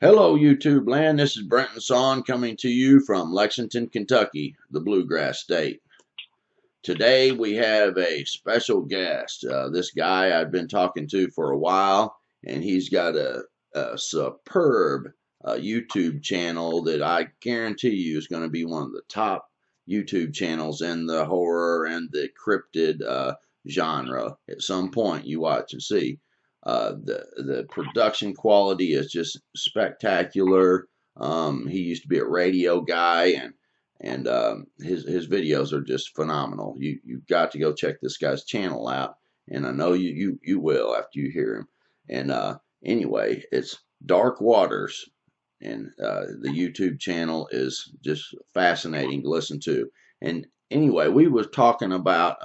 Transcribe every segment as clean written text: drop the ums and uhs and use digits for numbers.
Hello, YouTube land. This is Brenton Son coming to you from Lexington, Kentucky, the Bluegrass State. Today we have a special guest. This guy I've been talking to for a while, and he's got a superb YouTube channel that I guarantee you is going to be one of the top YouTube channels in the horror and the cryptid genre. At some point, you watch and see. The production quality is just spectacular. He used to be a radio guy, and his videos are just phenomenal. You've got to go check this guy's channel out, and I know you will after you hear him. And anyway, it's Dark Waters, and the YouTube channel is just fascinating to listen to. And anyway, we were talking about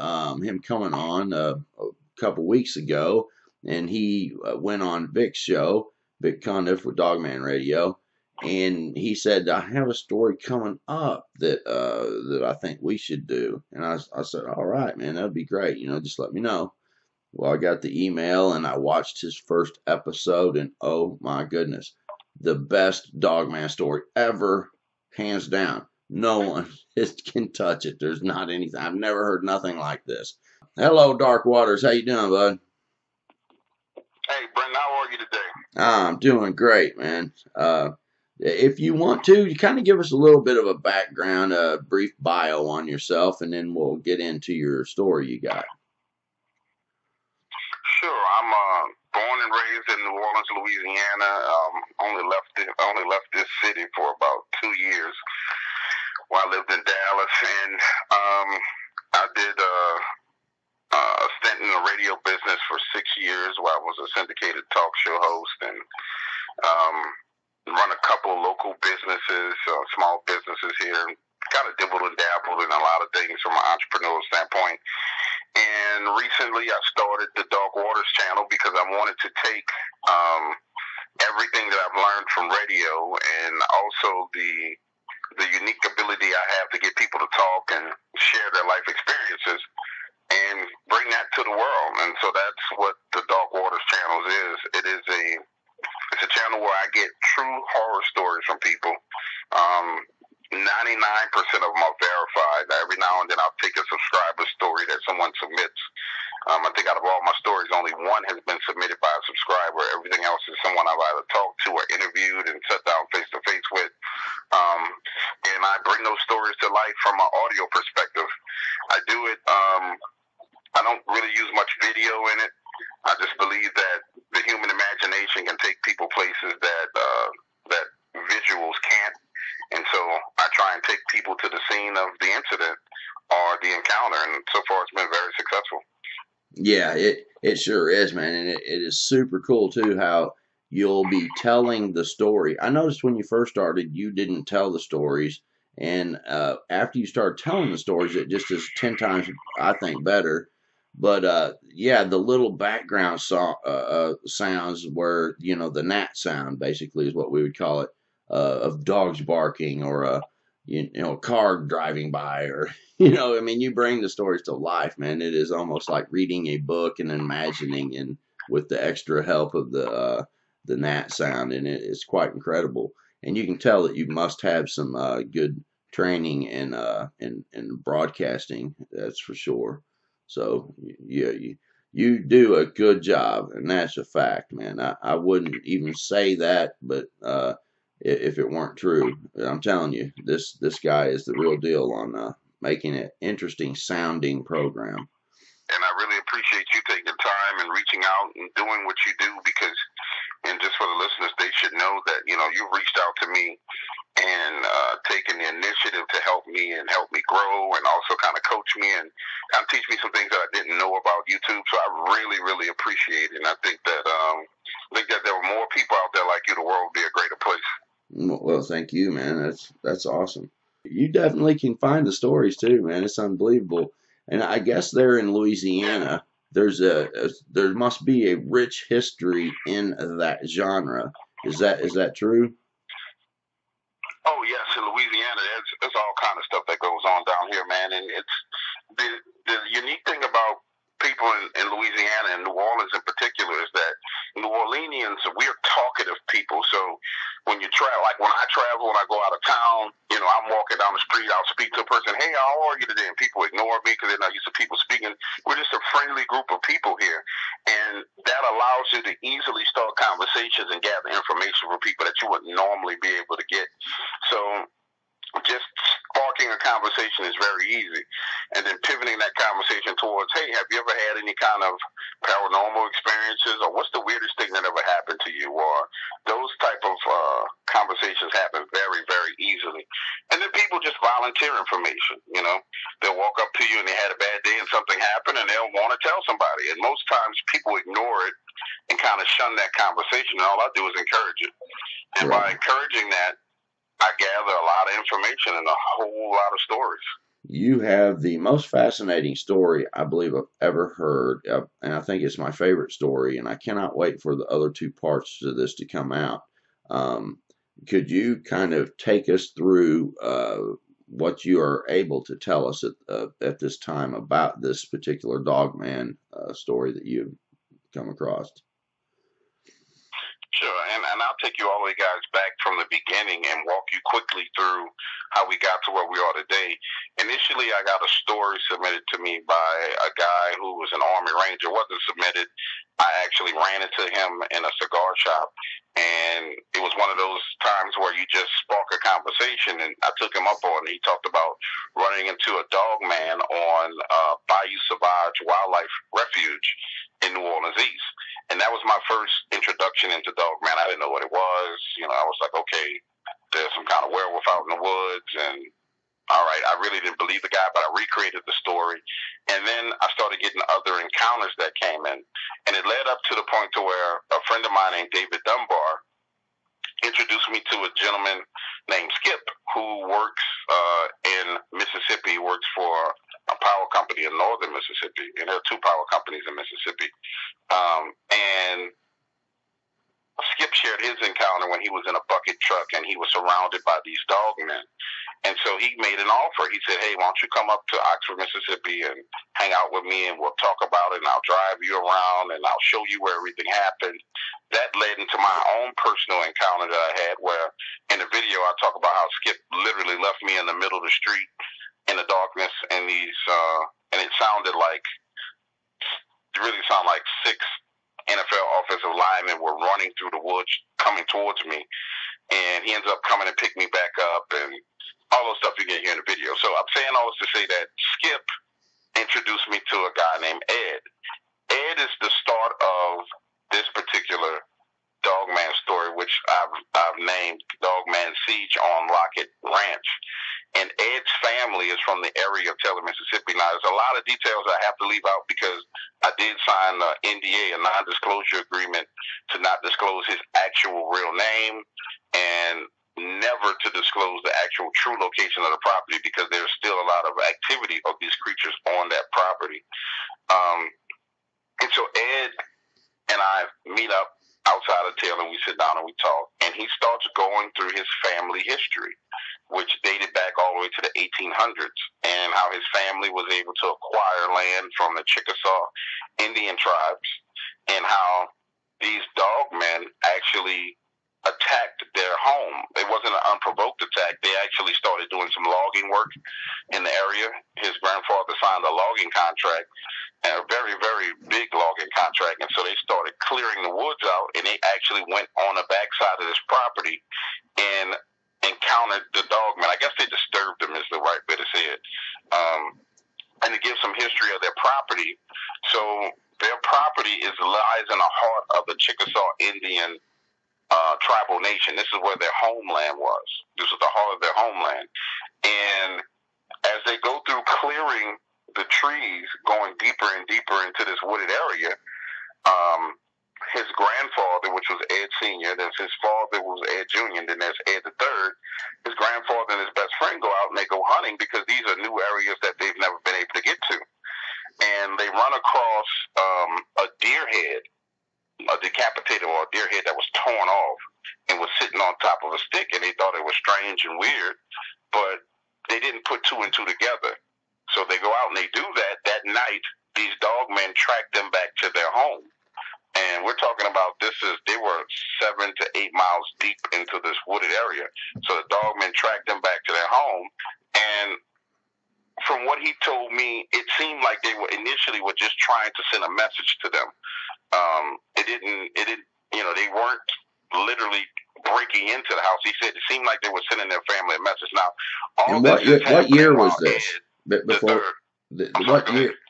him coming on a couple weeks ago. And he went on Vic's show, Vic Condiff with Dogman Radio, and he said, "I have a story coming up that I think we should do." And I said, "All right, man, that'd be great. Just let me know." Well, I got the email and I watched his first episode, and oh my goodness, the best Dogman story ever, hands down. No one can touch it. There's not anything. I've never heard nothing like this. Hello, Dark Waters. How you doing, bud? Hey, Brenton, how are you today? I'm doing great, man. If you want to, you kind of give us a little bit of a background, a brief bio on yourself, and then we'll get into your story you got. Sure. I'm born and raised in New Orleans, Louisiana. Only left this city for about 2 years while I lived in Dallas, and I did a stint in the radio business for 6 years where I was a syndicated talk show host and run a couple of local businesses, small businesses here, and kind of dibbled and dabbled in a lot of things from an entrepreneurial standpoint. And recently I started the Dark Waters channel because I wanted to take everything that I've learned from radio and also the unique ability I have to get people to talk and share their life experiences and bring that to the world. And so that's what the Dark Waters channel is. It's a channel where I get true horror stories from people. 99% of them are verified. Every now and then I'll take a subscriber story that someone submits. I think out of all my stories, only one has been submitted by a subscriber. Everything else is someone I've either talked to or interviewed and sat down face to face with. And I bring those stories to life from an audio perspective. I do it. I don't really use much video in it. I just believe that the human imagination can take people places that visuals can't. And so I try and take people to the scene of the incident or the encounter, and so far it's been very successful. Yeah, it sure is, man, and it is super cool too how you'll be telling the story. I noticed when you first started, you didn't tell the stories, and after you start telling the stories, it just is 10 times, I think, better. But yeah, the little background sounds where, the gnat sound basically is what we would call it, of dogs barking or a car driving by, or you bring the stories to life, man. It is almost like reading a book and imagining, and with the extra help of the gnat sound, and it's quite incredible. And you can tell that you must have some good training in broadcasting, that's for sure. So yeah, you do a good job, and that's a fact, man. I wouldn't even say that, but if it weren't true, I'm telling you, this guy is the real deal on making an interesting sounding program. And I really appreciate you taking time and reaching out and doing what you do, because, and just for the listeners, they should know that, you've reached out to me and taken the initiative to help me and help me grow, and also kind of coach me and kind of teach me some things that I didn't know about YouTube. So I really, really appreciate it. And I think that there were more people out there like you, the world would be a greater place. Well, thank you, man. That's awesome. You definitely can find the stories too, man. It's unbelievable. And I guess there in Louisiana, there must be a rich history in that genre. Is that true? Oh yes, in Louisiana, there's all kind of stuff that goes on down here, man. And it's the unique thing about people in Louisiana and New Orleans in particular is that New Orleanians, we're talkative people. So when when you travel, like when I travel, when I go out of town, you know, I'm walking down the street, I'll speak to a person, hey, how are you today? And people ignore me because they're not used to people speaking. We're just a friendly group of people here. And that allows you to easily start conversations and gather information from people that you wouldn't normally be able to get. So just sparking a conversation is very easy. And then pivoting that conversation towards, hey, have you ever had any kind of paranormal experiences, or what's the weirdest thing that ever happened to you? Or those type of conversations happen very, very easily. And then people just volunteer information, you know. They'll walk up to you and they had a bad day and something happened and they'll want to tell somebody. And most times people ignore it and kind of shun that conversation, and all I do is encourage it. And by encouraging that, I gather a lot of information and a whole lot of stories. You have the most fascinating story I believe I've ever heard, and I think it's my favorite story, and I cannot wait for the other two parts to this to come out. Could you kind of take us through what you are able to tell us at this time about this particular Dogman story that you've come across? Sure, and I'll take you all the way, guys, back from the beginning and walk you quickly through how we got to where we are today. Initially, I got a story submitted to me by a guy who was an Army Ranger. It wasn't submitted. I actually ran into him in a cigar shop, and it was one of those times where you just spark a conversation, and I took him up on it. He talked about running into a Dogman on Bayou Sauvage Wildlife Refuge in New Orleans East. And that was my first introduction into Dogman. I didn't know what it was. You know, I was like, okay, there's some kind of werewolf out in the woods. And all right, I really didn't believe the guy, but I recreated the story. And then I started getting other encounters that came in. And it led up to the point to where a friend of mine named David Dunbar introduced me to a gentleman named Skip, who works in Mississippi. He works for a power company in northern Mississippi, and there are two power companies in Mississippi. And Skip shared his encounter when he was in a bucket truck and he was surrounded by these Dogmen. And so he made an offer. He said, hey, why don't you come up to Oxford, Mississippi and hang out with me and we'll talk about it and I'll drive you around and I'll show you where everything happened. That led into my own personal encounter that I had, where in the video I talk about how Skip literally left me in the middle of the street in the darkness, and and it sounded like, it really sounded like 6 NFL offensive linemen were running through the woods coming towards me, and he ends up coming and pick me back up and all those stuff you get here in the video. So I'm saying all this to say that Skip introduced me to a guy named Ed. Ed is the start of this particular Dogman story, which I've named Dogman Siege on Lockett Ranch. And Ed's family is from the area of Taylor, Mississippi. Now, there's a lot of details I have to leave out because I did sign an NDA, a non-disclosure agreement, to not disclose his actual real name and never to disclose the actual true location of the property, because there's still a lot of activity of these creatures on that property. And so Ed and I meet up outside of Taylor, and we sit down and we talk, and he starts going through his family history, which dated back all the way to the 1800s, and how his family was able to acquire land from the Chickasaw Indian tribes, and how these Dogmen actually attacked their home. It wasn't an unprovoked attack. They actually started doing some logging work in the area. His grandfather signed a logging contract, a very, very big logging contract, and so they started clearing the woods out, and they actually went on the backside of this property and encountered the Dogmen. I guess they disturbed them is the right way to say it. And to give some history of their property, so their property lies in the heart of the Chickasaw Indian tribal nation. This is where their homeland was. This was the heart of their homeland. And as they go through clearing the trees, going deeper and deeper into this wooded area, his grandfather, which was Ed Sr., then his father was Ed Jr., and then there's Ed III. His grandfather and his best friend go out and they go hunting because these are new areas that they've never been able to get to. And they run across a deer head, a decapitated or a deer head that was torn off and was sitting on top of a stick, and they thought it was strange and weird, but they didn't put two and two together. So they go out and they do that. That night, these Dogmen track them back to their home. And we're talking about they were 7 to 8 miles deep into this wooded area. So the dogmen tracked them back to their home. And from what he told me, it seemed like they were initially just trying to send a message to them. It didn't, they weren't literally breaking into the house. He said it seemed like they were sending their family a message. Now, all and what year was this? Before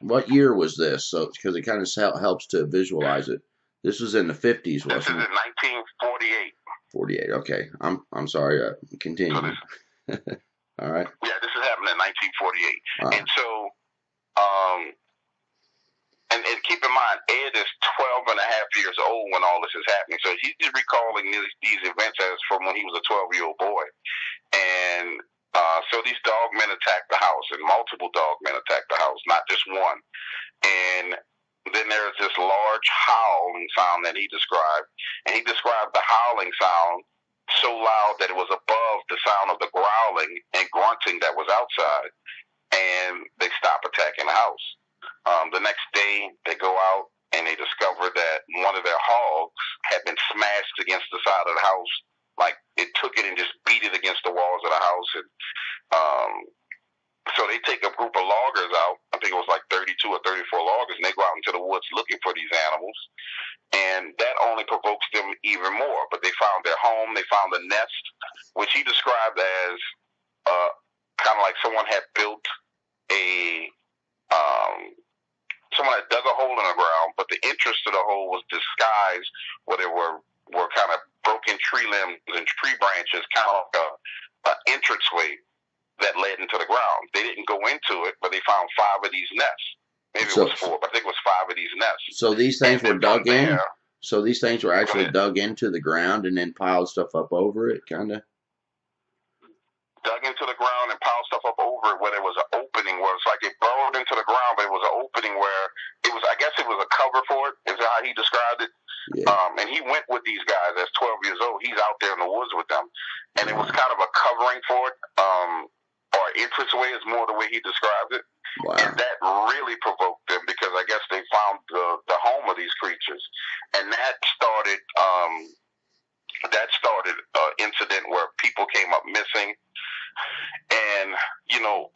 what year was this? So because it kind of helps to visualize it. This was in the 50s, wasn't it? This is in 1948. 48. Okay, I'm sorry. Continue. So All right. Yeah, this is happening in 1948, and so, and keep in mind, Ed is 12 and a half years old when all this is happening. So he's just recalling these events as from when he was a 12-year-old boy, and so these dogmen attacked the house, and multiple dogmen attacked the house, not just one, and then there's this large howling sound that he described, and he described the howling sound so loud that it was above the sound of the growling and grunting that was outside, and they stop attacking the house. The next day, they go out and they discover that one of their hogs had been smashed against the side of the house. Like, it took it and just beat it against the walls of the house. And so they take a group of loggers out. I think it was like 32 or 34 loggers, and they go out into the woods looking for these animals. And that only provokes them even more. But they found their home. They found the nest, which he described as kind of like someone had built someone had dug a hole in the ground, but the entrance to the hole was disguised where there were kind of broken tree limbs and tree branches, kind of like an entranceway that led into the ground. They didn't go into it, but they found 5 of these nests. Maybe it was 4, but I think it was 5 of these nests. So these things were dug in? So these things were actually dug into the ground and then piled stuff up over it, kind of? Dug into the ground and piled stuff up over it where there was an opening where it's like it burrowed into the ground, but it was an opening where it was, I guess it was a cover for it, is how he described it. Yeah. And he went with these guys as 12 years old. He's out there in the woods with them. And it was kind of a covering for it, or entranceway is more the way he described it. Wow. And that really provoked them because I guess they found the home of these creatures. And that started an incident where people came up missing. And,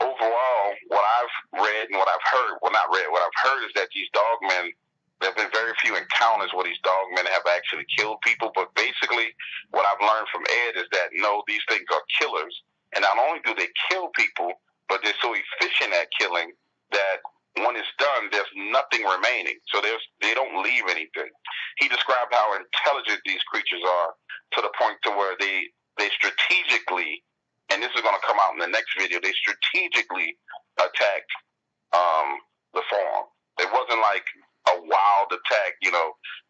overall, what I've read and what I've heard, what I've heard is that these dogmen, there have been very few encounters where these dogmen have actually killed people. But basically, what I've learned from Ed is that, no, these things are killers. And not only do they kill people, but they're so efficient at killing that when it's done, there's nothing remaining. So they don't leave anything. He described how intelligent these creatures are to the point to where they strategically, and this is going to come out in the next video, they strategically attacked the farm. It wasn't like a wild attack,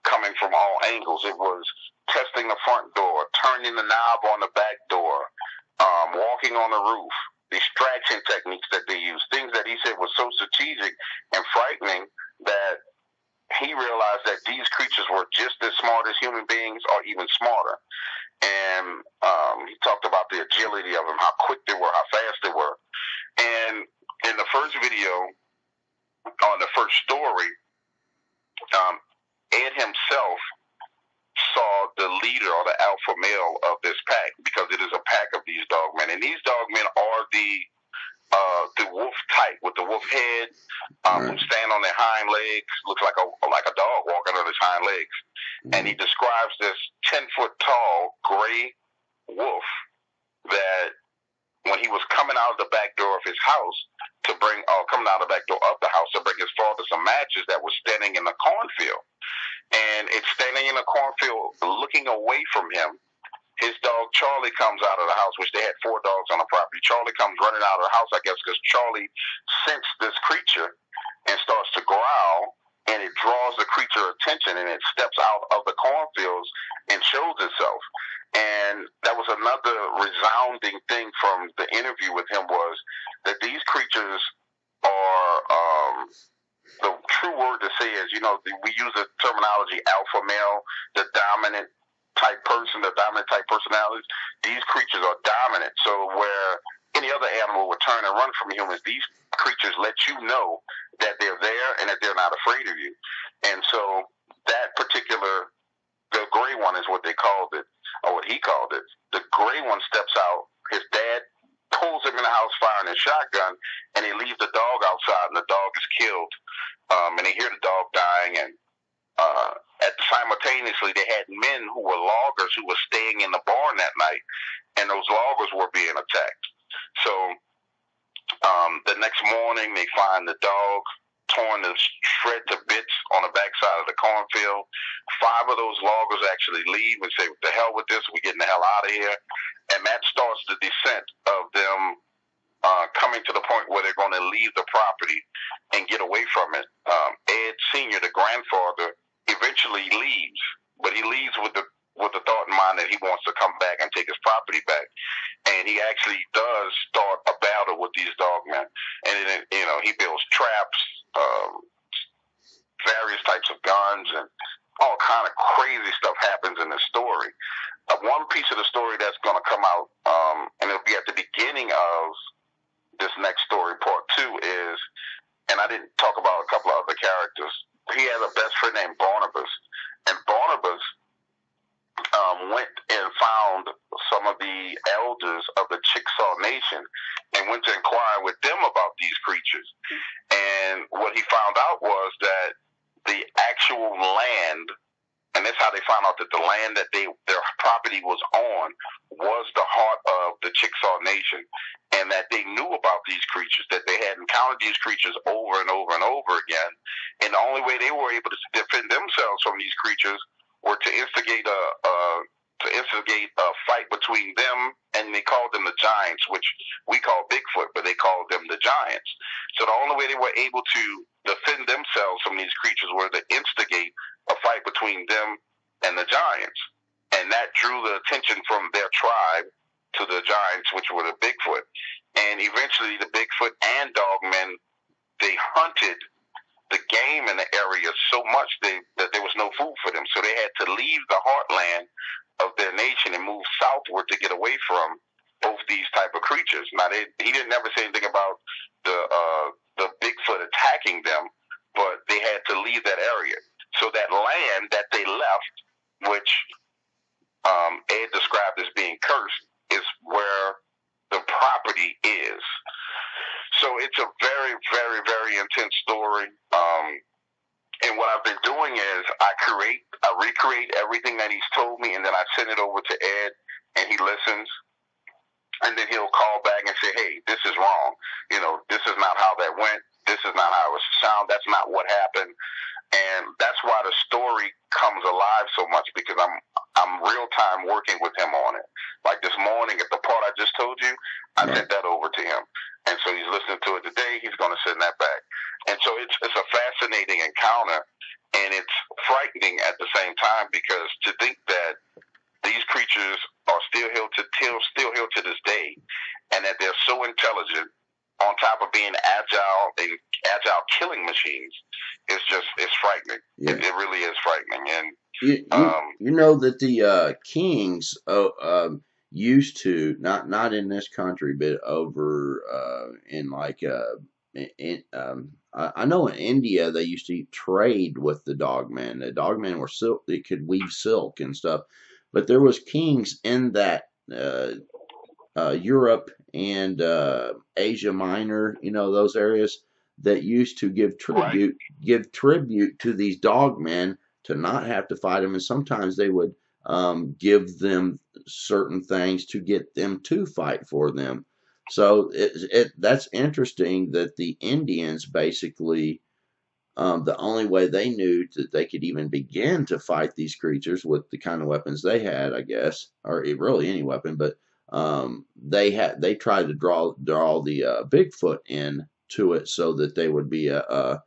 coming from all angles. It was testing the front door, turning the knob on the back door, walking on the roof, distraction techniques that they used, things that he said was so strategic and frightening that he realized that these creatures were just as smart as human beings or even smarter. And he talked about the agility of them, how quick they were, how fast they were. And in the first video, on the first story, Ed himself saw the leader or the alpha male of this pack, because it is a pack of these dogmen. And these dogmen are the wolf type with the wolf head, who stand on their hind legs, looks like a dog walking on his hind legs. And he describes this 10-foot tall gray wolf that when he was coming out of the back door of his house coming out of the back door of the house to bring his father some matches that was standing in the cornfield. And it's standing in the cornfield looking away from him. His dog Charlie comes out of the house, which they had 4 dogs on the property. Charlie comes running out of the house, I guess, because Charlie sensed this creature and starts to growl, and it draws the creature's attention, and it steps out of the cornfields and shows itself. And that was another resounding thing from the interview with him, was that these creatures are, the true word to say is, we use the terminology alpha male, the dominant type person, the dominant type personalities. These creatures are dominant. So where any other animal would turn and run from humans, these creatures let you know that they're there and that they're not afraid of you. And so that particular, the gray one is what they called it, or what he called it. The gray one steps out. His dad pulls him in the house firing his shotgun, and he leaves the dog outside, and the dog is killed. And they hear the dog dying, and simultaneously they had men who were loggers who were staying in the barn that night, and those loggers were being attacked. So the next morning they find the dog torn to shred to bits on the backside of the cornfield. 5 of those loggers actually leave and say, "What the hell with this? We're getting the hell out of here." And that starts the descent of them coming to the point where they're going to leave the property and get away from it. Ed Sr., the grandfather, eventually leaves, but he leaves with the thought in mind that he wants to come back and take his property back. And he actually does start a battle with these dogmen. And then, he builds traps, various types of guns, and all kind of crazy stuff happens in the story. One piece of the story that's going to come out, and it'll be at the beginning of this next story, part 2, is, and I didn't talk about a couple of other characters. He has a best friend named Barnabas, and Barnabas went and found some of the elders of the Chickasaw Nation and went to inquire with them about these creatures. And what he found out was that the actual land, and that's how they found out that the land that their property was on was the heart of the Chickasaw Nation, and that they knew about these creatures, that they had encountered these creatures over and over and over again, and the only way they were able to defend themselves from these creatures were to instigate a fight between them, and they called them the Giants, which we call Bigfoot, but they called them the Giants. So the only way they were able to defend themselves from these creatures were to instigate a fight between them and the Giants. And that drew the attention from their tribe to the Giants, which were the Bigfoot. And eventually the Bigfoot and Dogmen, they hunted the game in the area so much that there was no food for them. So they had to leave the heartland of their nation and move southward to get away from both these type of creatures. Now, he didn't ever say anything about the Bigfoot attacking them, but they had to leave that area. So that land that they left, which Ed described as being cursed, is where the property is. So it's a very, very, very intense story. And what I've been doing is I recreate everything that he's told me, and then I send it over to Ed, and he listens. And then he'll call back and say, "Hey, this is wrong. This is not how that went. This is not how it was sound. That's not what happened." And that's why the story comes alive so much, because I'm real time working with him on it. Like this morning, at the part I just told you, I sent that over to him, and so he's listening to it today. He's going to send that back, and so it's a fascinating encounter, and it's frightening at the same time, because to think that these creatures are still here to this day, and that they're so intelligent, on top of being agile killing machines, it's frightening. Yeah. It really is frightening. And you know that the kings used to, not in this country, but over in like I know in India they used to trade with the dogmen. The dogmen were silk; they could weave silk and stuff. But there was kings in that Europe and Asia Minor, those areas, that used to give tribute to these dogmen to not have to fight them, and sometimes they would give them certain things to get them to fight for them. So that's interesting that the Indians basically, the only way they knew that they could even begin to fight these creatures with the kind of weapons they had, I guess, or really any weapon, but they tried to draw the Bigfoot into it so that they would be a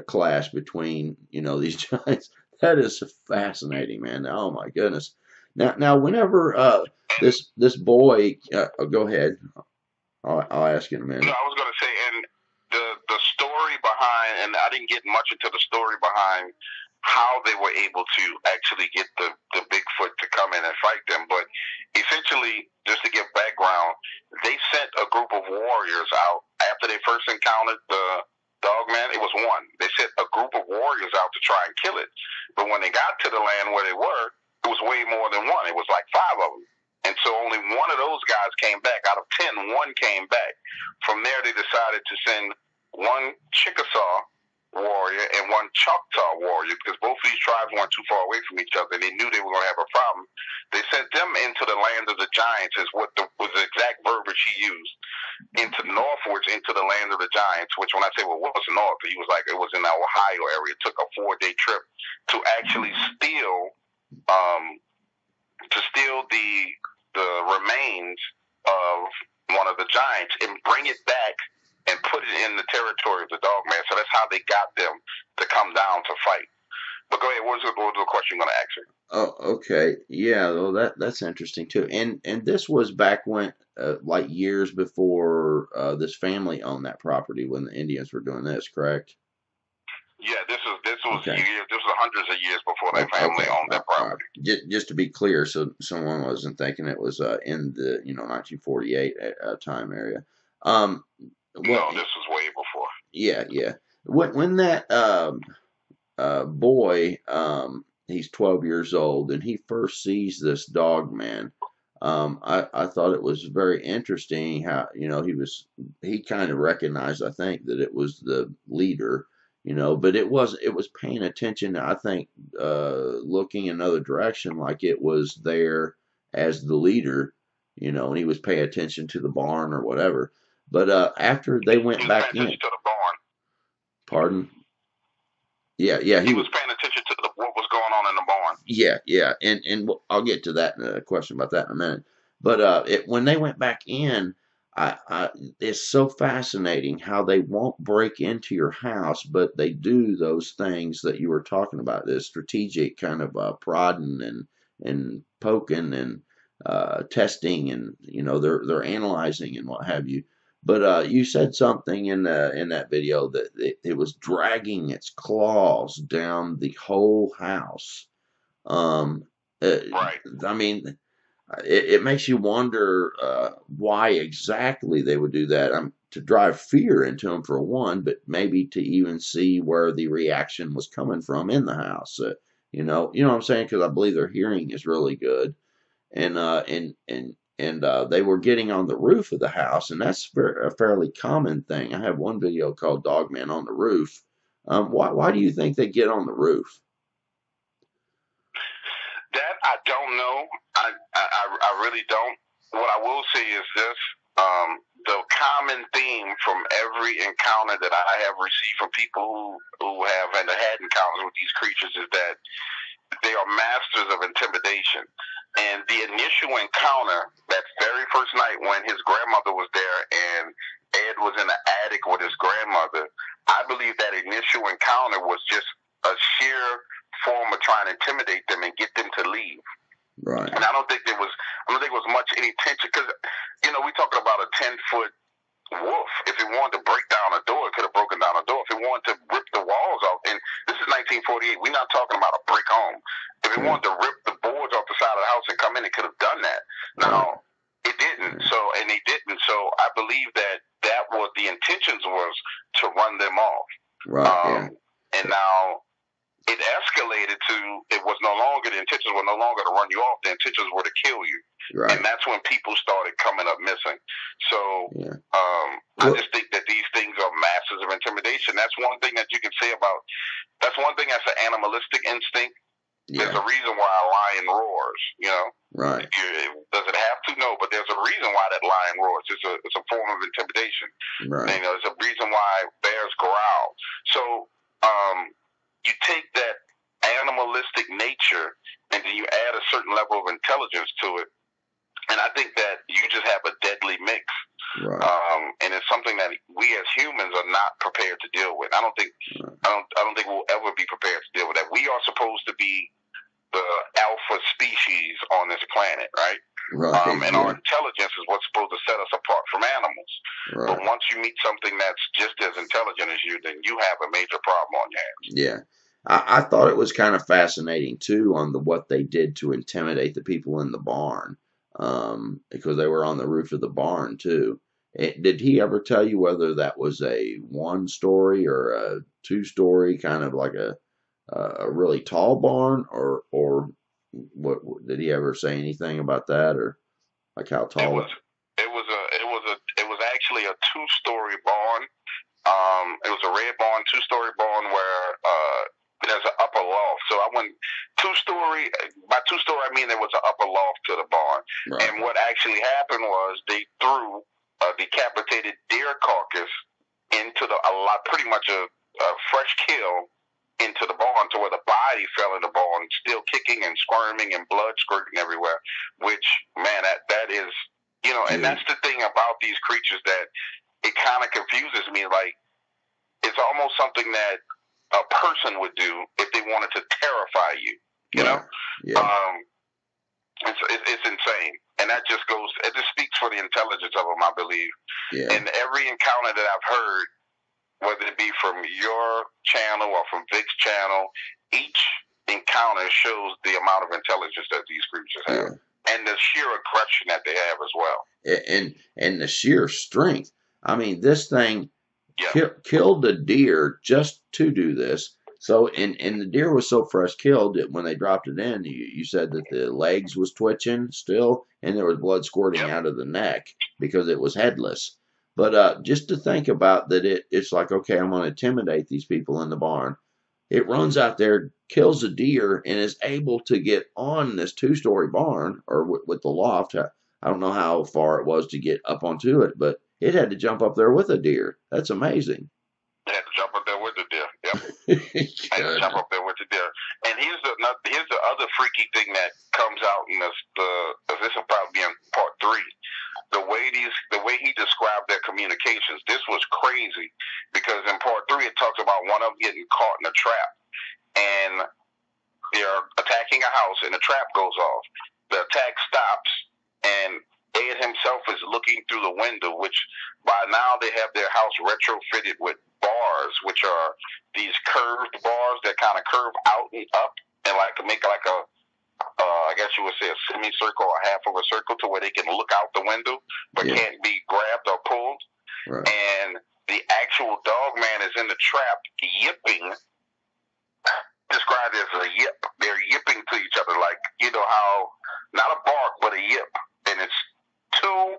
clash between these giants. That is fascinating, man. Oh my goodness. Now whenever this boy, go ahead. I'll ask you in a minute. No, I was going to say, and the story behind, and I didn't get much into the story behind how they were able to actually get the Bigfoot to come in and fight them. But essentially, just to give background, they sent a group of warriors out after they first encountered the dogman. It was one. They sent a group of warriors out to try and kill it. But when they got to the land where they were, it was way more than one. It was like 5 of them. And so only one of those guys came back. Out of 10, one came back. From there, they decided to send one Chickasaw warrior and one Choctaw warrior, because both of these tribes weren't too far away from each other. They knew they were going to have a problem. They sent them into the land of the giants, is what was the exact verbiage he used, into northwards, into the land of the giants, which when I say, well, what was north? He was like, it was in the Ohio area. It took a 4-day trip to actually steal the remains of one of the giants and bring it back and put it in the territory of the Dogman. So that's how they got them to come down to fight. But go ahead. What was the question you're going to ask me? Oh, okay. Yeah, well, that's interesting too. And this was back when, like years before this family owned that property when the Indians were doing this, correct? Yeah, this was Okay. years. This was hundreds of years before that family owned that property. Just to be clear, so someone wasn't thinking it was in the 1948 time area. No, this was way before. Yeah. When that boy, he's 12 years old, and he first sees this Dogman. I thought it was very interesting how he kind of recognized, I think, that it was the leader. But it was paying attention, I think, looking another direction, like it was there as the leader, and he was paying attention to the barn or whatever. But after they went back in, to the barn. Pardon? Yeah, he was paying attention to what was going on in the barn. Yeah, and I'll get to that question about that in a minute. But when they went back in, it's so fascinating how they won't break into your house, but they do those things that you were talking about, this strategic kind of prodding and poking and testing, and they're analyzing and what have you. But you said something in that video that it was dragging its claws down the whole house. Right. I mean, it makes you wonder why exactly they would do that. To drive fear into them for one, but maybe to even see where the reaction was coming from in the house. You know what I'm saying? Because I believe their hearing is really good, and they were getting on the roof of the house, and that's a fairly common thing. I have one video called Dogman on the Roof. Why do you think they get on the roof? That I don't know. I really don't. What I will say is this. The common theme from every encounter that I have received from people who have had encounters with these creatures is that they are masters of intimidation. And the initial encounter, that very first night when his grandmother was there and Ed was in the attic with his grandmother, I believe that initial encounter was just a sheer form of trying to intimidate them and get them to leave. Right. And I don't think there was much any tension, because we talking about a 10-foot wolf. If it wanted to break down a door, it could have broken down a door. If it wanted to rip the walls off, and this is 1948, we're not talking about a brick home. If it wanted to rip the boards off the side of the house and come in, it could have done that. Now, it didn't. And they didn't. So I believe that was the intentions, was to run them off. Right. And now it escalated to, the intentions were no longer to run you off. The intentions were to kill you. Right. And that's when people started coming up missing. So I just think that these things are masters of intimidation. That's one thing that you can say that's one thing that's an animalistic instinct. Yeah. There's a reason why a lion roars, Right. Does it have to? No, but there's a reason why that lion roars. It's a form of intimidation. Right. And, there's a reason why bears growl. So you take that animalistic nature and then you add a certain level of intelligence to it, and I think that you just have a deadly mix. Right. And it's something that we as humans are not prepared to deal with. I don't think we'll ever be prepared to deal with that. We are supposed to be the alpha species on this planet, right? Right. And our intelligence is what's supposed to set us apart from animals. Right. But once you meet something that's just as intelligent as you, then you have a major problem on your hands. Yeah. I thought it was kind of fascinating too on what they did to intimidate the people in the barn, because they were on the roof of the barn too. Did he ever tell you whether that was a one story or a two story, kind of like a really tall barn, or what? Did he ever say anything about that, or like how It tall? was it was actually a 2-story barn. It was a red barn, 2-story barn where there's an upper loft. So I went 2-story. By 2-story, I mean there was an upper loft to the barn. Right. And what actually happened was they threw a decapitated deer carcass into pretty much a fresh kill into the barn to where the body fell in the barn, still kicking and squirming and blood squirting everywhere. Which, man, that is, and that's the thing about these creatures that it kind of confuses me. Like, it's almost something that a person would do if they wanted to terrify you. You know, it's insane, and that just goes. It just speaks for the intelligence of them, I believe. Yeah. And every encounter that I've heard, whether it be from your channel or from Vic's channel, each encounter shows the amount of intelligence that these creatures have, and the sheer aggression that they have as well. And the sheer strength. I mean, this thing killed the deer just to do this. So, and the deer was so fresh killed that when they dropped it in, you said that the legs was twitching still, and there was blood squirting out of the neck because it was headless. But just to think about that, it's like, okay, I'm going to intimidate these people in the barn. It runs out there, kills a deer, and is able to get on this 2-story barn, or with the loft. I don't know how far it was to get up onto it, but it had to jump up there with a deer. That's amazing. It had to jump up there with the deer. Yep. Had to jump up there with the deer. And here's the other freaky thing that comes out in this will probably be in part 3. The way he described their communications, this was crazy, because in part 3 it talks about one of them getting caught in a trap, and they're attacking a house, and the trap goes off. The attack stops, and Ed himself is looking through the window, which by now they have their house retrofitted with bars, which are these curved bars that kind of curve out and up and make like a I guess you would say a semicircle or half of a circle, to where they can look out the window but can't be grabbed or pulled. Right. And the actual dog man is in the trap yipping, described as a yip. They're yipping to each other, like, how, not a bark, but a yip. And it's two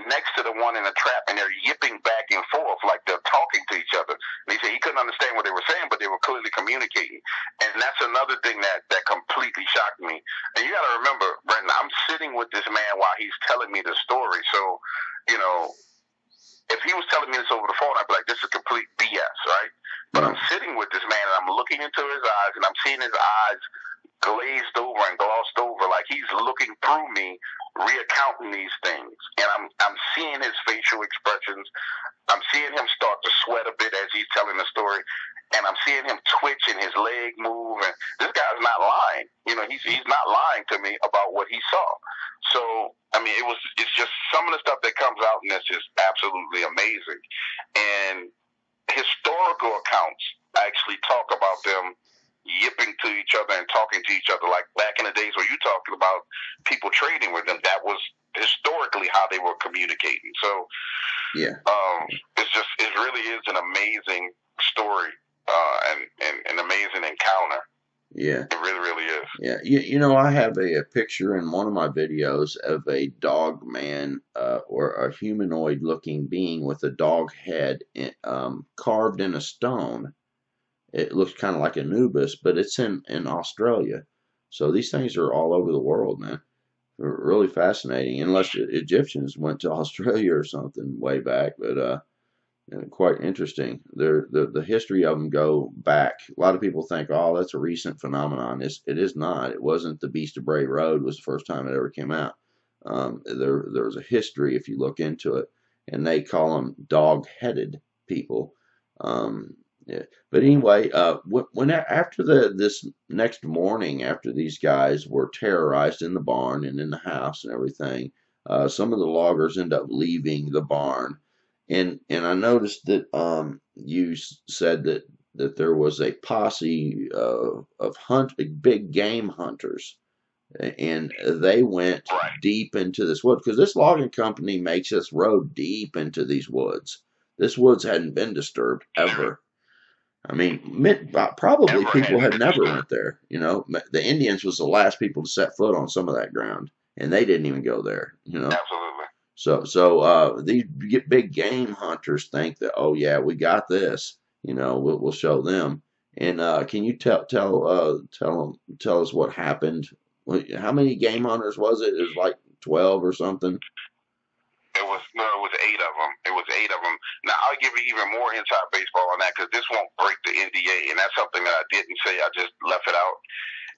next to the one in the trap, and they're yipping back and forth like they're talking to each other. And he said he couldn't understand what they were saying, but they were clearly communicating. And that's another thing that completely shocked me. And you got to remember, Brenton, I'm sitting with this man while he's telling me the story. So, if he was telling me this over the phone, I'd be like, this is complete BS, right? But I'm sitting with this man, and I'm looking into his eyes, and I'm seeing his eyes glazed over and glossed over, like he's looking through me, reaccounting these things. And I'm seeing his facial expressions. I'm seeing him start to sweat a bit as he's telling the story, and I'm seeing him twitch and his leg move. And this guy's not lying. He's not lying to me about what he saw. So, I mean, it's just some of the stuff that comes out in this is absolutely amazing. And historical accounts actually talk about them yipping to each other and talking to each other, like back in the days where you talking about people trading with them. That was historically how they were communicating. So it really is an amazing story, and an amazing encounter. Yeah, it really is. Yeah, I have a picture in one of my videos of a dog man, or a humanoid looking being with a dog head, carved in a stone. It looks kind of like Anubis, but it's in Australia. So these things are all over the world, man. They're really fascinating, unless the Egyptians went to Australia or something way back. But quite interesting. The history of them go back. A lot of people think, oh, that's a recent phenomenon. It is not. It wasn't. The Beast of Bray Road was the first time it ever came out. There's a history if you look into it, and they call them dog-headed people. Yeah. But anyway, after this next morning, after these guys were terrorized in the barn and in the house and everything, some of the loggers end up leaving the barn, and I noticed that you said that there was a posse of big game hunters and they went Right. deep into this wood because this logging company makes this road deep into these woods. This woods hadn't been disturbed ever. I mean, probably Ever people hadn't had been never disturbed. went there. You know, the Indians was the last people to set foot on some of that ground, and they didn't even go there. You know, Absolutely. so these big game hunters think that, oh yeah, we got this. You know, we'll show them. And can you tell us what happened? How many game hunters was it? It was like 12 or something. It was 8 of them. It was 8 of them. Now I'll give you even more inside baseball on that because this won't break the NDA, and that's something that I didn't say. I just left it out.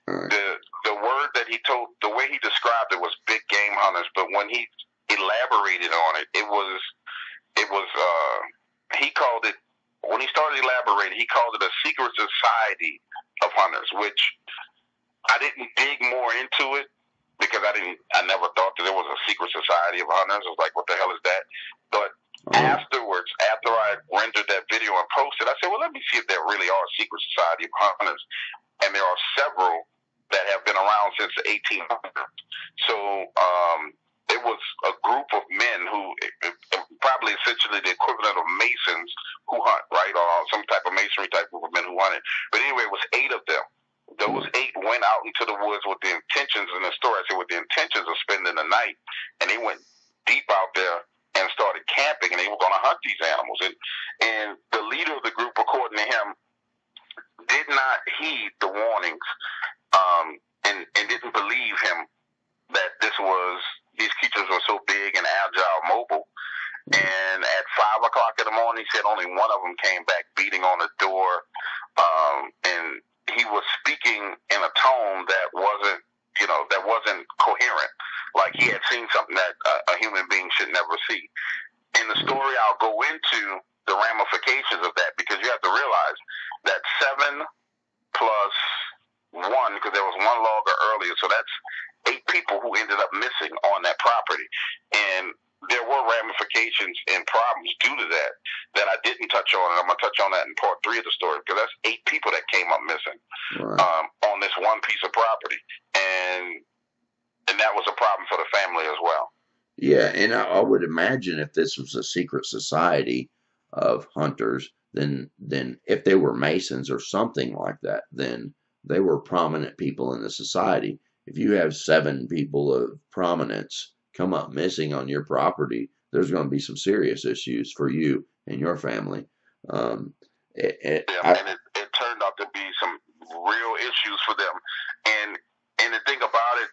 All right. The word that he told, the way he described it was big game hunters, but when he elaborated on it, it was he called it, when he started elaborating, he called it a secret society of hunters, which I didn't dig more into it because I never thought that there was a secret society of hunters. I was like, what the hell is that? But afterwards, after I rendered that video and posted, I said, well, let me see if there really are a secret society of hunters. And there are several that have been around since the 1800s. So it was a group of men who, probably essentially the equivalent of Masons who hunt, right? Or some type of masonry type group of men who hunted. But anyway, it was 8 of them. Those 8 went out into the woods with the intentions, in the story I said, with the intentions of spending the night. And they went deep out there and started camping, and they were going to hunt these animals. And the leader of the group, according to him, did not heed the warnings, and didn't believe him that these creatures were so big and agile, mobile. And at 5 o'clock in the morning, he said only one of them came back beating on the door, and he was speaking in a tone that wasn't coherent, like he had seen something that a human being should never see. In the story, I'll go into the ramifications of that, because you have to realize that 7 plus 1, because there was 1 logger earlier, so that's 8 people who ended up missing on that property. And there were ramifications and problems due to that I didn't touch on, and I'm going to touch on that in part 3 of the story, because that's 8 people that came up missing on this one piece of property. And that was a problem for the family as well. Yeah, and I would imagine if this was a secret society of hunters, then if they were Masons or something like that, then they were prominent people in the society. If you have 7 people of prominence come up missing on your property, there's going to be some serious issues for you and your family. It turned out to be some real issues for them. And the thing about it,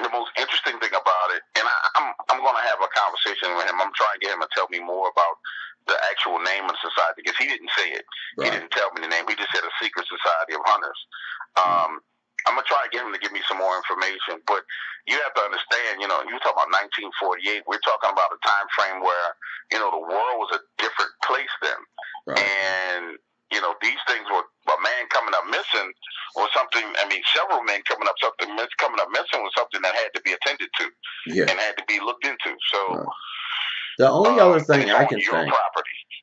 the most interesting thing about it, and I'm going to have a conversation with him. I'm trying to get him to tell me more about the actual name of the society, because he didn't say it. Right. He didn't tell me the name. He just said a secret society of hunters. I'm going to try to get him to give me some more information, but you have to understand, you talk about 1948, we're talking about a time frame where, the world was a different place then. Right. And, these things were, a man coming up missing was something, several men coming up missing was something that had to be attended to and had to be looked into. So the only other thing I can think,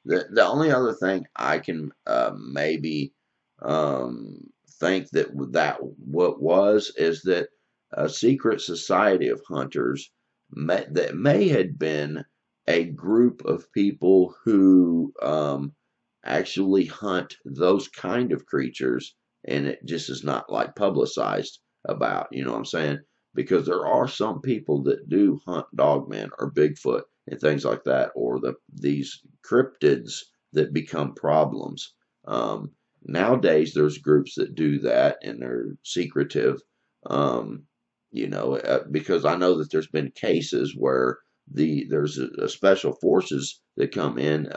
the only other thing I can maybe think that what was is that a secret society of hunters that may have been a group of people who actually hunt those kind of creatures, and it just is not like publicized about, you know what I'm saying? Because there are some people that do hunt dogmen or Bigfoot and things like that, or these cryptids that become problems. Nowadays, there's groups that do that, and they're secretive, because I know that there's been cases where there's a special forces that come in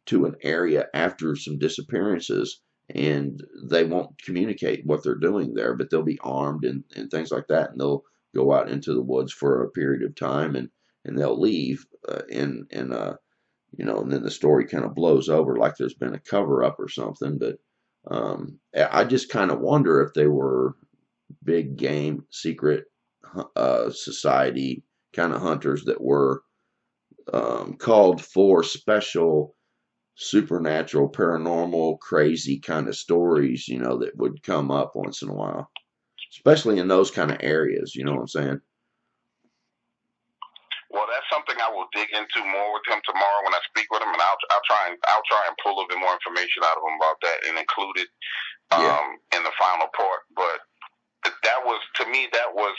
to an area after some disappearances, and they won't communicate what they're doing there, but they'll be armed and things like that, and they'll go out into the woods for a period of time, and they'll leave, and then the story kind of blows over like there's been a cover up or something. But I just kind of wonder if they were big game secret society kind of hunters that were called for special supernatural, paranormal, crazy kind of stories, that would come up once in a while. especially in those kind of areas. You know what I'm saying? Well, that's something I will dig into more with him tomorrow when I speak with him, and I'll try and pull a bit more information out of him about that and include it Yeah, in the final part. But that was, to me, that was,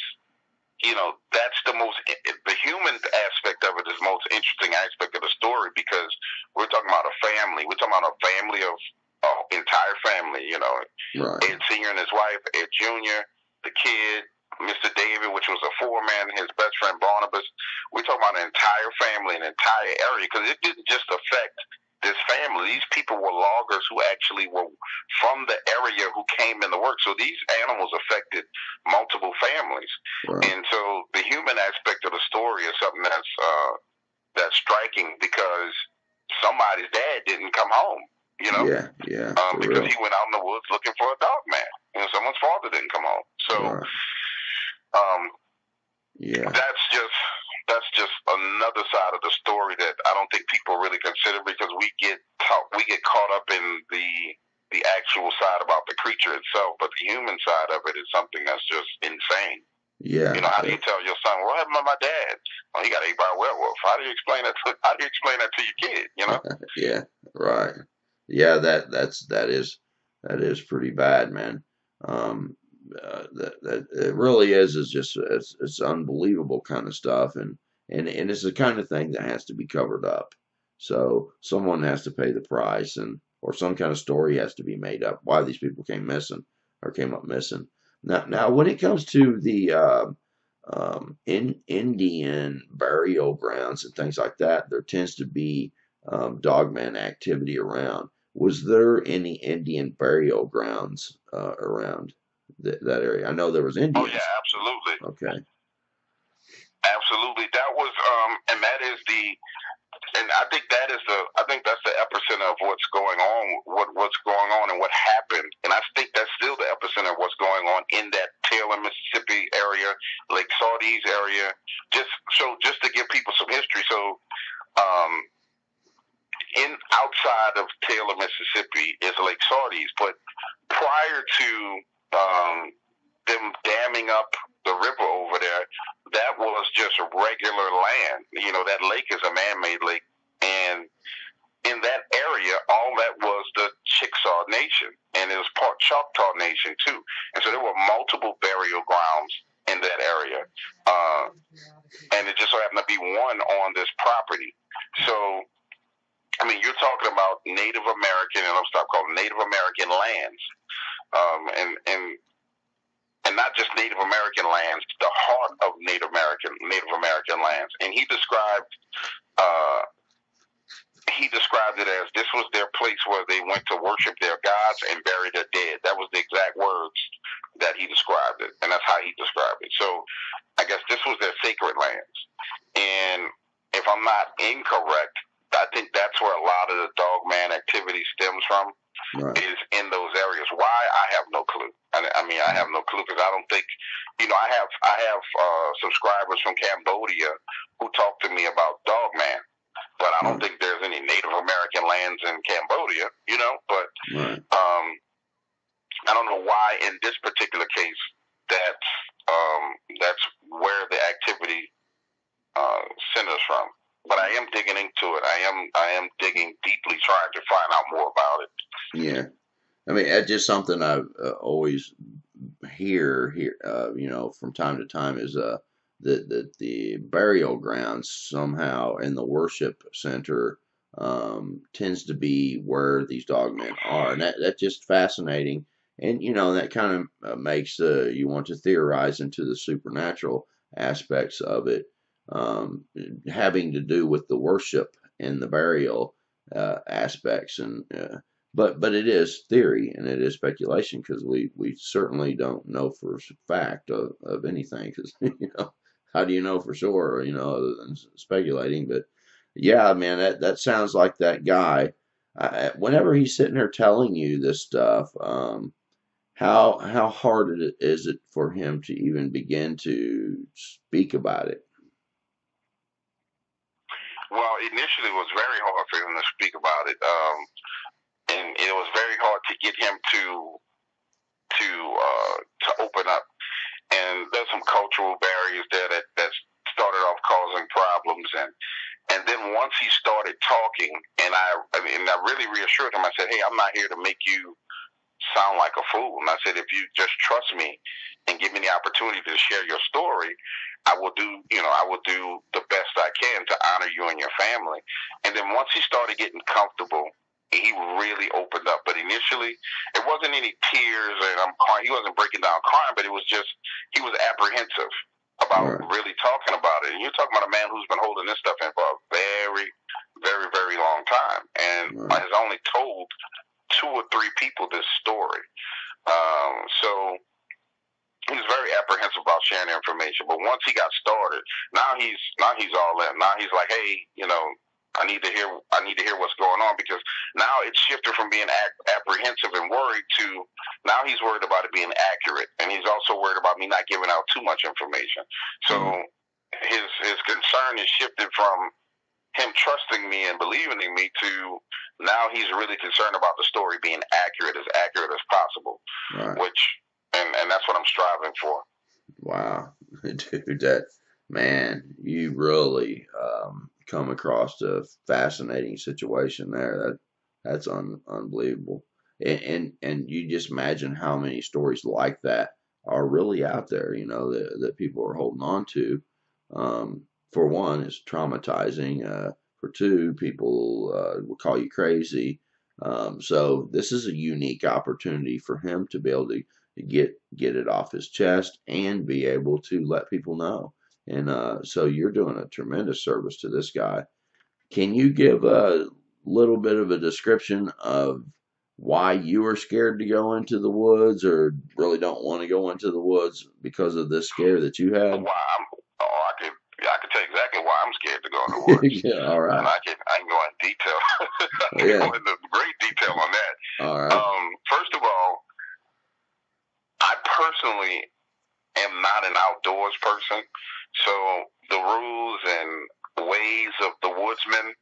that's the human aspect of it is the most interesting aspect of the story, because we're talking about a family. We're talking about a family of entire family. right. Ed Senior and his wife, Ed Junior, the kid, Mr. David, which was a foreman, his best friend Barnabas. We're talking about an entire family, an entire area, because it didn't just affect this family. These people were loggers who actually were from the area who came in to work. So these animals affected multiple families. Right. And so the human aspect of the story is something that's striking, because somebody's dad didn't come home, Yeah, yeah, for because real. he went out in the woods looking for a dog man. Someone's father didn't come home. So Right. um, Yeah, that's just another side of the story that I don't think people really consider, because we get caught up in the actual side about the creature itself, but the human side of it is something that's just insane. yeah, How do you tell your son, what happened to my dad? Well, he got ate by a werewolf. How do you explain that to your kid? yeah, right. Yeah, that is pretty bad, man. That it really is just it's unbelievable kind of stuff, and it's the kind of thing that has to be covered up. So someone has to pay the price, and or some kind of story has to be made up why these people came missing or came up missing. Now when it comes to the in Indian burial grounds and things like that, there tends to be dogman activity around. Was there any Indian burial grounds around that area? I know there was Oh yeah, Indians. absolutely, Okay. absolutely. That was and that is and I think that's the epicenter of what's going on, what's going on and what happened. And I think that's still the epicenter of what's going on in that Taylor, Mississippi area, Lake Sardis area. Just to give people some history. So um, in outside of Taylor, Mississippi is Lake Sardis, but prior to them damming up the river over there, that was just regular land. That lake is a man-made lake, and in that area, all that was the Chickasaw Nation, and it was part Choctaw Nation too. And so there were multiple burial grounds in that area, and it just so happened to be one on this property. So I mean, you're talking about Native American, and I'm stop calling Native American lands, and not just Native American lands, the heart of Native American lands. And he described it as this was their place where they went to worship their gods and bury their dead. That was the exact words that he described it, and that's how he described it. So I guess this was their sacred lands. And if I'm not incorrect, I think that's where a lot of the dogman activity stems from, Right. is in those areas. Why? I have no clue. I mean, I have no clue, because I don't think, I have subscribers from Cambodia who talk to me about dogman, but I don't Right. think there's any Native American lands in Cambodia, but Right. I don't know why in this particular case that's where the activity centers from. But I am digging into it. I am digging deeply, trying to find out more about it. Yeah. I mean, that's just something I always hear from time to time is that the burial grounds somehow in the worship center tends to be where these dogmen are, and that's just fascinating. And that kind of makes you want to theorize into the supernatural aspects of it, having to do with the worship and the burial aspects, and but it is theory and it is speculation, because we certainly don't know for fact of anything, because how do you know for sure, other than speculating. But yeah, man, that sounds like that guy. Whenever he's sitting there telling you this stuff, how hard is it for him to even begin to speak about it? Well, initially it was very hard for him to speak about it, and it was very hard to get him to open up. and there's some cultural barriers there that started off causing problems, and then once he started talking, and I really reassured him. I said, hey, I'm not here to make you sound like a fool. And I said, if you just trust me and give me the opportunity to share your story, I will do the best I can to honor you and your family. And then once he started getting comfortable, he really opened up. But initially, it wasn't any tears and I'm crying. He wasn't breaking down crying, but it was just, he was apprehensive about really talking about it. And you're talking about a man who's been holding this stuff in for a very, very, very long time, and has only told 2 or 3 people this story. So he was very apprehensive about sharing the information. But once he got started, now he's all in. Now he's like, hey, I need to hear what's going on, because now it's shifted from being apprehensive and worried to now he's worried about it being accurate, and he's also worried about me not giving out too much information. So his concern is shifted from him trusting me and believing in me to now he's really concerned about the story being accurate as possible, and that's what I'm striving for. Wow, dude, you really come across a fascinating situation there. That's unbelievable, and you just imagine how many stories like that are really out there. That people are holding on to. For one, it's traumatizing. For two, people will call you crazy. So this is a unique opportunity for him to be able to get it off his chest and be able to let people know. And so you're doing a tremendous service to this guy. Can you give a little bit of a description of why you were scared to go into the woods, or really don't want to go into the woods because of this scare that you had? I can tell you exactly why I'm scared to go in the woods. Yeah, all right. And I can go in detail. I can go into great detail on that. All right. First of all, I personally am not an outdoors person, so the rules and ways of the woodsman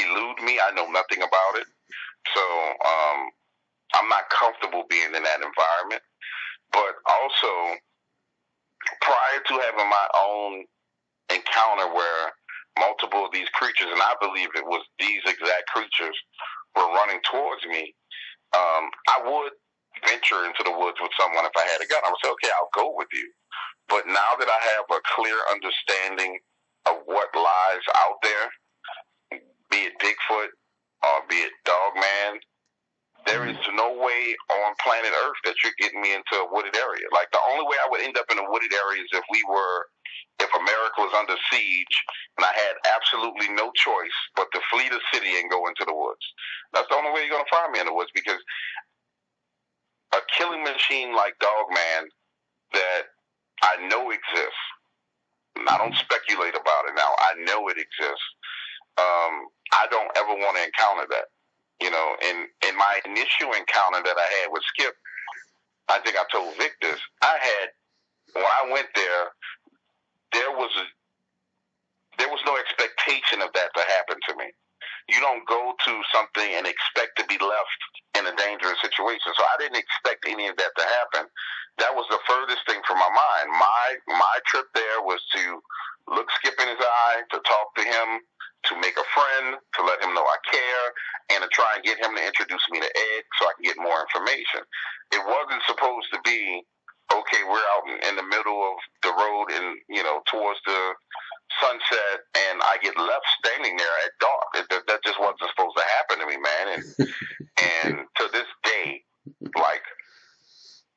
elude me. I know nothing about it, so I'm not comfortable being in that environment. But also, prior to having my own encounter where multiple of these creatures, and I believe it was these exact creatures, were running towards me, I would venture into the woods with someone if I had a gun. I would say, okay, I'll go with you. But now that I have a clear understanding of what lies out there, be it Bigfoot or be it Dogman, there is no way on planet Earth that you're getting me into a wooded area. Like, the only way I would end up in a wooded area is if America was under siege and I had absolutely no choice but to flee the city and go into the woods. That's the only way you're going to find me in the woods, because a killing machine like Dogman that I know exists, and I don't speculate about it now, I know it exists, I don't ever want to encounter that. In my initial encounter that I had with Skip, I think I told Vic this, when I went there, there was no expectation of that to happen to me. You don't go to something and expect to be left in a dangerous situation. So I didn't expect any of that to happen. That was the furthest thing from my mind. My trip there was to look Skip in his eye, to talk to him, to make a friend, to let him know I care, and to try and get him to introduce me to Ed so I can get more information. It wasn't supposed to be, okay, we're out in the middle of the road and, towards the sunset, and I get left standing there at dark. That just wasn't supposed to happen to me, man. And to this day, like,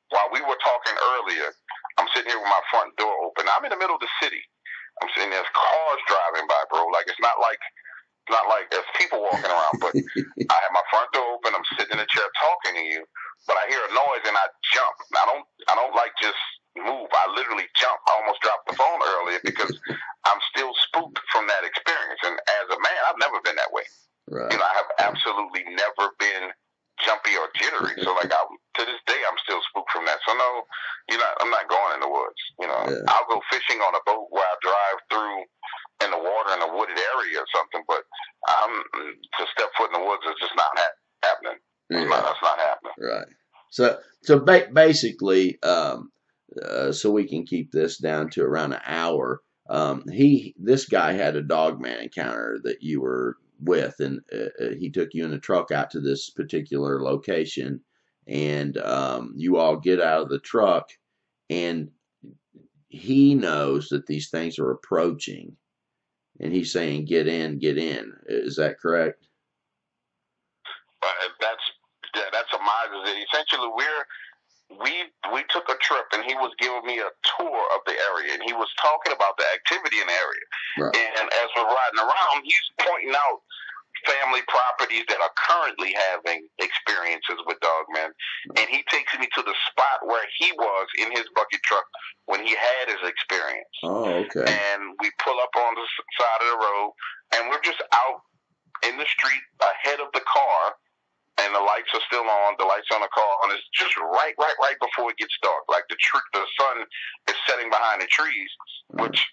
while we were talking earlier, I'm sitting here with my front door open. I'm in the middle of the city. I'm sitting there's cars driving by, bro. Like, it's not like there's people walking around, but I have my front door open. I'm sitting in a chair talking to you, but I hear a noise and I jump. I don't like just move. I literally jump. I almost dropped the phone earlier because I'm still spooked from that experience. And as a man, I've never been that way. Right. I have absolutely never been jumpy or jittery. So, like, to this day, I'm still spooked from that. So, no, I'm not going in the woods. Yeah. I'll go fishing on a boat where I drive through in the water in a wooded area or something. But to step foot in the woods is just not happening. That's not happening. Right. So basically, so we can keep this down to around an hour. This guy had a Dogman encounter that you were with, and he took you in the truck out to this particular location, and you all get out of the truck, and he knows that these things are approaching, and he's saying, "Get in, get in." Is that correct? That's a miser. Essentially, we took a trip, and he was giving me a tour of the area, and he was talking about the activity in the area. Right. And as we're riding around, he's pointing out family properties that are currently having experiences with Dogmen, and he takes me to the spot where he was in his bucket truck when he had his experience. Oh, okay. And we pull up on the side of the road, and we're just out in the street ahead of the car, and the lights are still on. The lights on the car, and it's just right before it gets dark. Like the sun is setting behind the trees, which,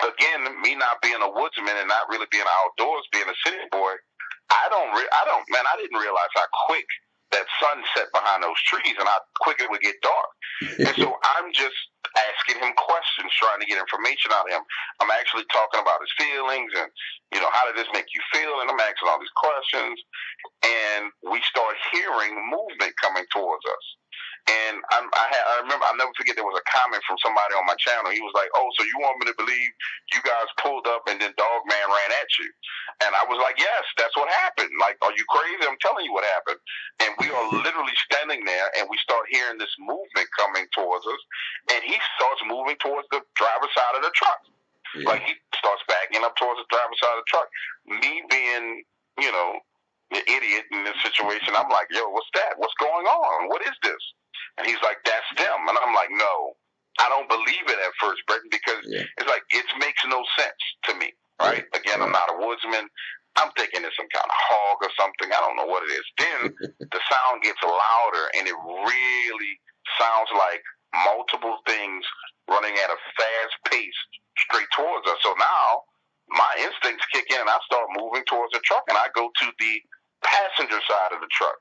again, me not being a woodsman and not really being outdoors, being a city boy, I didn't realize how quick that sun set behind those trees and how quick it would get dark. And so I'm just asking him questions, trying to get information out of him. I'm actually talking about his feelings and, how did this make you feel? And I'm asking all these questions. And we start hearing movement coming towards us. And I remember, I'll never forget, there was a comment from somebody on my channel. He was like, "Oh, so you want me to believe you guys pulled up and then Dogman ran at you?" And I was like, "Yes, that's what happened. Like, are you crazy? I'm telling you what happened." And we are literally standing there, and we start hearing this movement coming towards us. And he starts moving towards the driver's side of the truck. Yeah. Like, he starts backing up towards the driver's side of the truck. Me being, the idiot in this situation, I'm like, "Yo, what's that? What's going on? What is this?" And he's like, "That's them." And I'm like, "No, I don't believe it at first, Bretton, because it's like, it makes no sense to me, right?" Yeah. Again, I'm not a woodsman. I'm thinking it's some kind of hog or something. I don't know what it is. Then the sound gets louder, and it really sounds like multiple things running at a fast pace straight towards us. So now my instincts kick in, and I start moving towards the truck, and I go to the passenger side of the truck.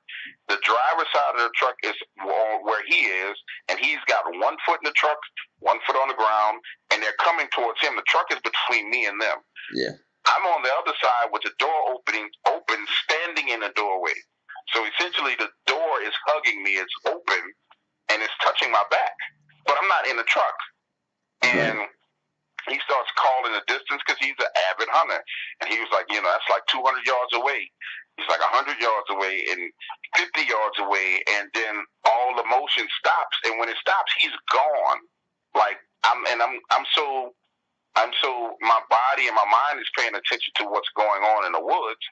The driver's side of the truck is where he is, and he's got 1 foot in the truck, 1 foot on the ground, and they're coming towards him. The truck is between me and them. Yeah. I'm on the other side with the door open, standing in the doorway. So essentially the door is hugging me. It's open, and it's touching my back. But I'm not in the truck. And he starts calling the distance because he's an avid hunter. And he was like, that's like 200 yards away. He's like 100 yards away and 50 yards away. And then all the motion stops. And when it stops, he's gone. Like, I'm so my body and my mind is paying attention to what's going on in the woods.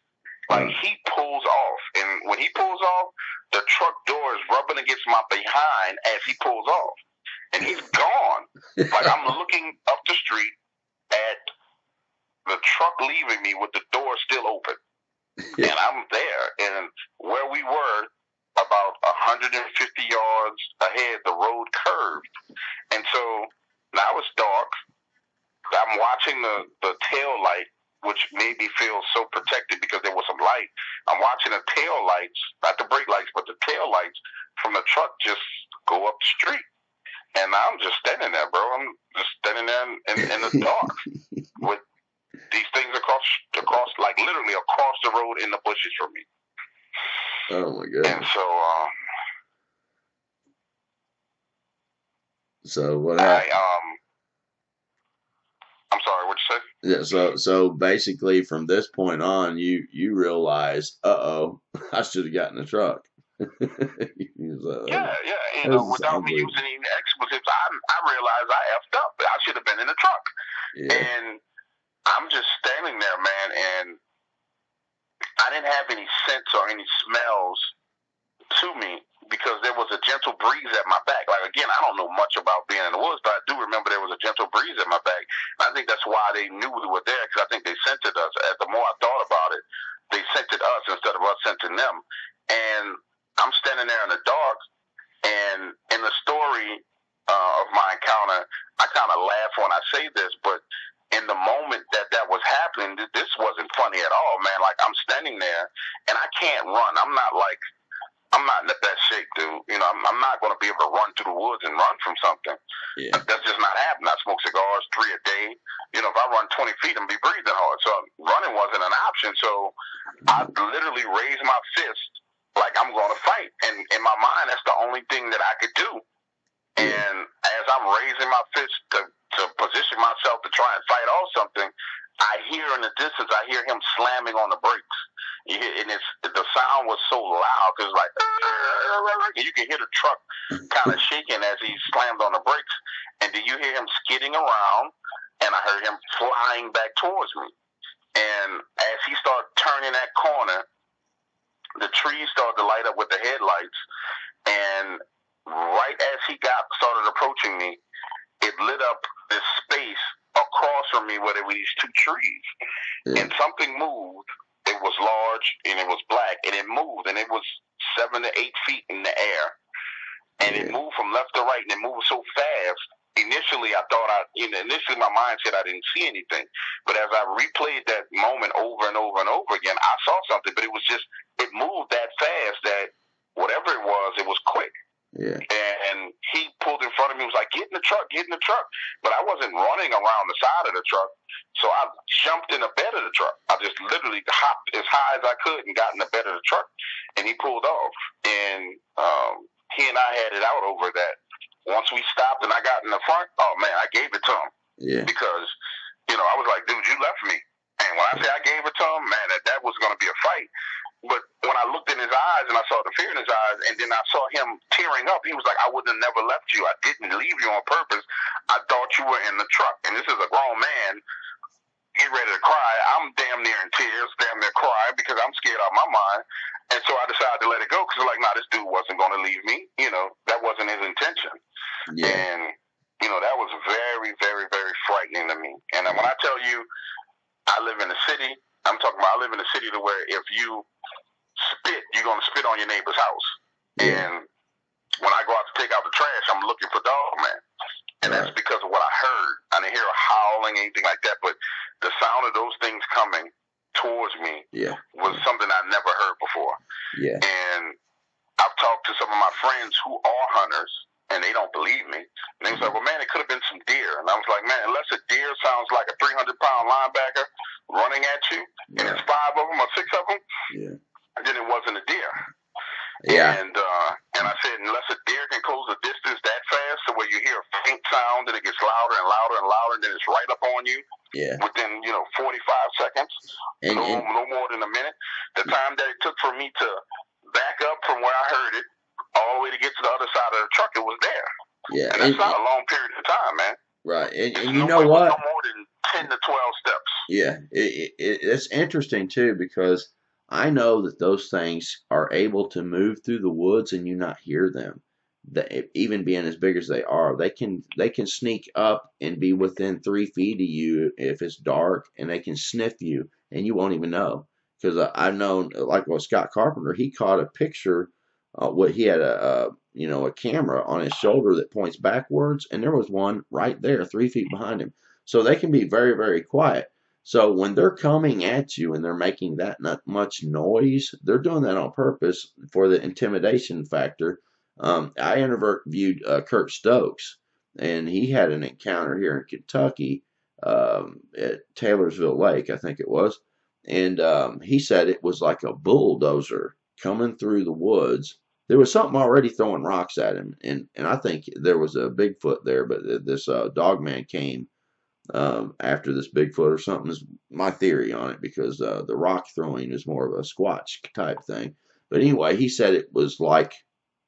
Like, he pulls off. And when he pulls off, the truck door is rubbing against my behind as he pulls off. And he's gone. Like, I'm looking up the street at the truck leaving me with the door still open. And I'm there. And where we were, about 150 yards ahead, the road curved. And so now it's dark. I'm watching the tail light, which made me feel so protected because there was some light. I'm watching the tail lights, not the brake lights, but the tail lights from the truck just go up the street. And I'm just standing there, bro. I'm just standing there in the dark with these things across, like literally across the road in the bushes from me. Oh my God. And so what happened? I'm sorry, what'd you say? Yeah, so basically from this point on, you realize, I should have gotten the truck. Yeah. Without me using any expletives, I realized I effed up. I should have been in the truck. Yeah. And I'm just standing there, man, and I didn't have any scents or any smells to me because there was a gentle breeze at my back. Like, again, I don't know much about being in the woods, but I do remember there was a gentle breeze at my back. And I think that's why they knew we were there, because I think they scented us. The more I thought about it, they scented us instead of us scenting them. And I'm standing there in the dark, and in the story of my encounter, I kind of laugh when I say this, but in the moment that was happening, this wasn't funny at all, man. Like, I'm standing there, and I can't run. I'm I'm not in the best shape, dude. You know, I'm not going to be able to run through the woods and run from something. Yeah. That's just not happening. I smoke cigars 3 a day. You know, if I run 20 feet, I'm be breathing hard. So running wasn't an option. So I literally raised my fist like I'm going to fight. And in my mind, that's the only thing that I could do. Yeah. And as I'm raising my fist to position myself to try and fight off something, I hear in the distance, I hear him slamming on the brakes. And the sound was so loud because like, and you can hear the truck kind of shaking as he slammed on the brakes. And then you hear him skidding around, and I heard him flying back towards me. And as he started turning that corner, the trees started to light up with the headlights. And right as he started approaching me, it lit up this space across from me where there were these 2 trees. Yeah. And something moved. It was large and it was black, and it moved, and it was 7 to 8 feet in the air, and it moved from left to right, and it moved so fast. Initially, I thought initially my mind said I didn't see anything, but as I replayed that moment over and over and over again, I saw something, but it moved that fast that whatever it was quick. Yeah. And he pulled in front of me and was like, get in the truck. But I wasn't running around the side of the truck. So I jumped in the bed of the truck. I just literally hopped as high as I could and got in the bed of the truck. And he pulled off. And he and I had it out over that. Once we stopped and I got in the front, oh, man, I gave it to him. Yeah. Because, you know, I was like, dude, you left me. And when I say I gave it to him, man, that was going to be a fight. But when I looked in his eyes and I saw the fear in his eyes, and then I saw him tearing up, he was like, I would have never left you. I didn't leave you on purpose. I thought you were in the truck. And this is a grown man. He's ready to cry. I'm damn near in tears, damn near crying because I'm scared out of my mind. And so I decided to let it go because like, nah, this dude wasn't going to leave me. You know, that wasn't his intention. Yeah. And, you know, that was very, very, very frightening to me. And when I tell you, I live in a city, I live in a city to where if you spit, you're going to spit on your neighbor's house. Yeah. And when I go out to take out the trash, I'm looking for Dogman. And that's because of what I heard. I didn't hear a howling, anything like that, but the sound of those things coming towards me was something I never heard before. Yeah. And I've talked to some of my friends who are hunters, and they don't believe me. And they was like, well, man, it could have been some deer. And I was like, man, unless a deer sounds like a 300-pound linebacker running at you, and it's 5 of them or 6 of them, then it wasn't a deer. Yeah. And I said, unless a deer can close the distance that fast to where you hear a faint sound and it gets louder and louder and louder, and then it's right up on you within, 45 seconds, no more than a minute. The time that it took for me to back up from where I heard it all the way to get to the other side of the truck, it was there. Yeah. And that's not a long period of time, man. Right. And you know what? No more than 10 to 12 steps. Yeah. It's interesting, too, because I know that those things are able to move through the woods and you not hear them. Even being as big as they are, they can sneak up and be within 3 feet of you if it's dark, and they can sniff you and you won't even know. Because I know, like with Scott Carpenter, he caught a picture. He had a camera on his shoulder that points backwards, and there was one right there, 3 feet behind him. So they can be very, very quiet. So when they're coming at you and they're making that not much noise, they're doing that on purpose for the intimidation factor. I interviewed Kurt Stokes, and he had an encounter here in Kentucky at Taylorsville Lake, I think it was. And he said it was like a bulldozer coming through the woods. There was something already throwing rocks at him, and I think there was a Bigfoot there, but this Dogman came after this Bigfoot or something is my theory on it, because the rock throwing is more of a Sasquatch type thing. But anyway, he said it was like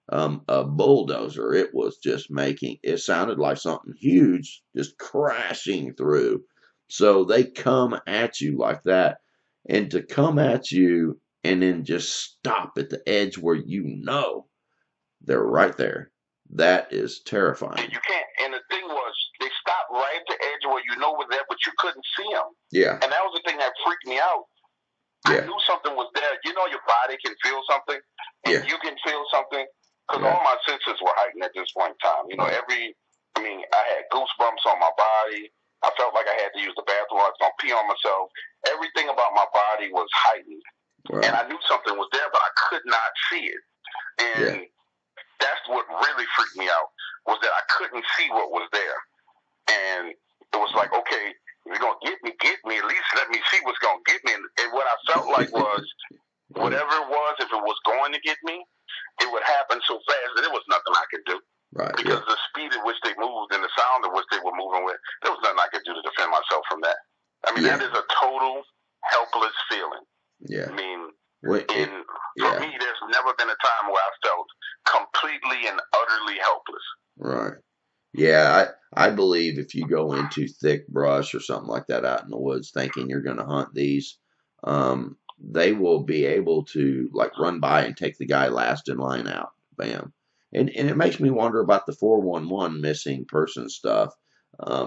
a bulldozer. It was just it sounded like something huge just crashing through. So they come at you like that, and to come at you and then just stop at the edge where they're right there. That is terrifying. And you can't. And the thing was, they stopped right at the edge where were there, but you couldn't see them. Yeah. And that was the thing that freaked me out. I knew something was there. You know, your body can feel something, and you can feel something, because all my senses were heightened at this point in time. You know, I had goosebumps on my body. I felt like I had to use the bathroom. I was going to pee on myself. Everything about my body was heightened. Right. And I knew something was there, but I could not see it. And that's what really freaked me out, was that I couldn't see what was there. And it was like, okay, if you're going to get me, at least let me see what's going to get me. And what I felt like was, whatever it was, if it was going to get me, it would happen so fast that there was nothing I could do. Right. Because the speed at which they moved and the sound at which they were moving with, there was nothing I could do to defend myself from that. I mean, that is a total helpless feeling. Yeah. I mean, for me, there's never been a time where I felt completely and utterly helpless. Right. Yeah, I believe if you go into thick brush or something like that out in the woods thinking you're going to hunt these, they will be able to like run by and take the guy last in line out. Bam. And it makes me wonder about the 411 missing person stuff,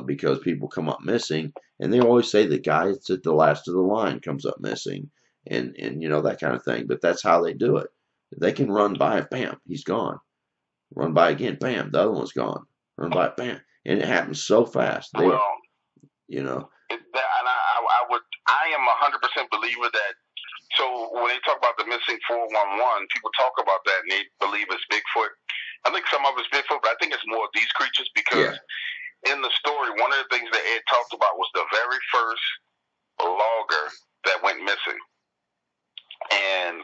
because people come up missing and they always say the guy that's at the last of the line comes up missing and you know, that kind of thing. But that's how they do it. They can run by, bam, he's gone. Run by again, bam, the other one's gone. Run by, bam. And it happens so fast. You know. I am 100% believer that. So when they talk about the missing 411, people talk about that and they believe it's Bigfoot. I think some of it's Bigfoot, but I think it's more of these creatures because in the story, one of the things that Ed talked about was the very first logger that went missing. And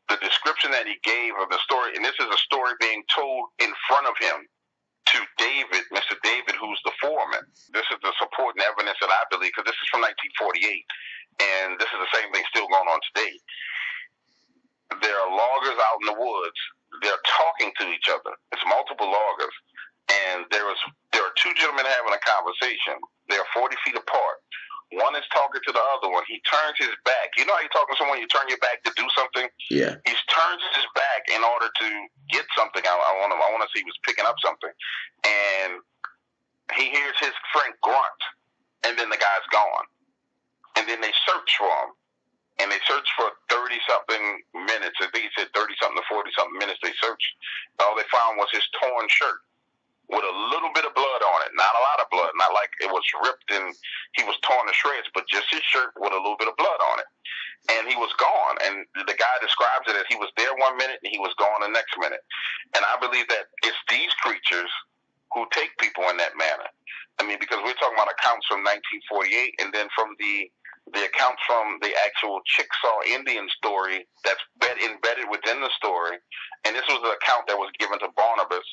the description that he gave of the story, and this is a story being told in front of him to David, Mr. David, who's the foreman. This is the supporting evidence that I believe, because this is from 1948, and this is the same thing still going on today. There are loggers out in the woods. They're talking to each other. It's multiple loggers, and there are two gentlemen having a conversation. They're 40 feet apart. One is talking to the other one. He turns his back. You know how you're talking to someone, you turn your back to do something? Yeah. He turns his back in order to get something. I want to see he was picking up something. And he hears his friend grunt, and then the guy's gone. And then they search for him. And they search for 30-something minutes. I think he said 30-something to 40-something minutes they searched. All they found was his torn shirt with a little bit of blood on it. Not a lot of blood. Not like it was ripped and he was torn to shreds, but just his shirt with a little bit of blood on it. And he was gone. And the guy describes it as he was there 1 minute and he was gone the next minute. And I believe that it's these creatures who take people in that manner. I mean, because we're talking about accounts from 1948 and then from the accounts from the actual Chickasaw Indian story that's embedded within the story. And this was an account that was given to Barnabas.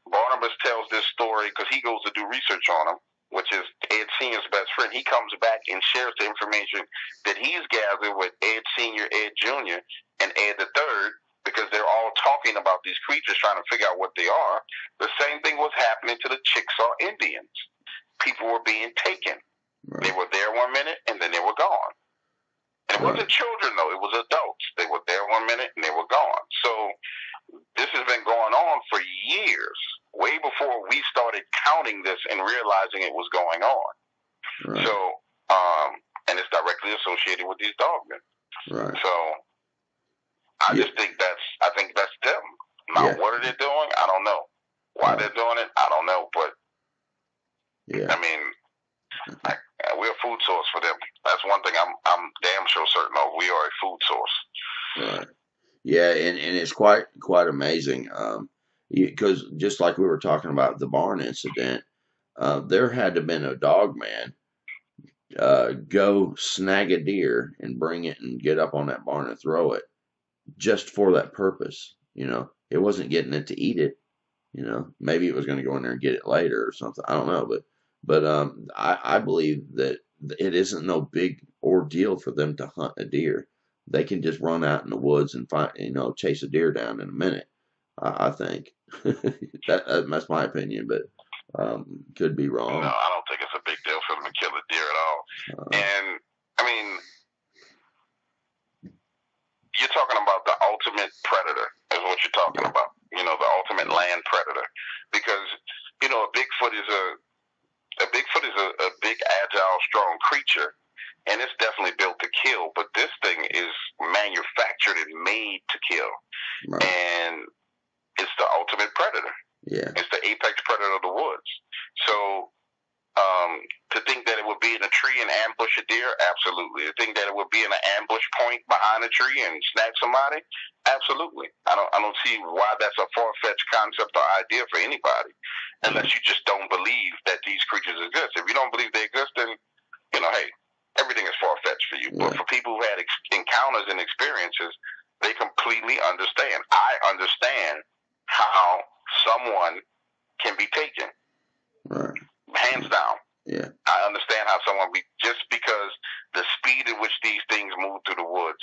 Barnabas tells this story because he goes to do research on him, which is Ed Sr.'s best friend. He comes back and shares the information that he's gathered with Ed Sr., Ed Jr., and Ed the Third, because they're all talking about these creatures, trying to figure out what they are. The same thing was happening to the Chickasaw Indians. People were being taken. Right. They were there 1 minute, and then they were gone. And it wasn't children, though. It was adults. They were there 1 minute, and they were gone. So this has been going on for years, way before we started counting this and realizing it was going on. Right. So, and it's directly associated with these dogmen. Right. So I just think that's them. Now, what are they doing? I don't know. Why they're doing it? I don't know. But I mean, we're a food source for them. That's one thing I'm damn sure certain of. We are a food source. Right. Yeah, and it's quite amazing. Because just like we were talking about the barn incident, there had to have been a dog man go snag a deer and bring it and get up on that barn and throw it just for that purpose. You know, it wasn't getting it to eat it. You know, maybe it was going to go in there and get it later or something. I don't know, but I believe that it isn't no big ordeal for them to hunt a deer. They can just run out in the woods and chase a deer down in a minute. I think that's my opinion, but could be wrong. No, I don't think it's a big deal for them to kill a deer at all. And I mean, you're talking about the ultimate predator, is what you're talking about. You know, the ultimate land predator, because a Bigfoot is a big, agile, strong creature, and it's definitely built to kill. But this thing is manufactured and made to kill, and it's the ultimate predator. Yeah, it's the apex predator of the woods. So, to think that it would be in a tree and ambush a deer, absolutely. To think that it would be in an ambush point behind behind a tree and snatch somebody? Absolutely. I don't see why that's a far-fetched concept or idea for anybody, unless you just don't believe that these creatures exist. If you don't believe they exist, then, hey, everything is far-fetched for you. But for people who had encounters and experiences, they completely understand. I understand how someone can be taken. Right. Hands down. Yeah. I understand how someone just because the speed at which these things move through the woods,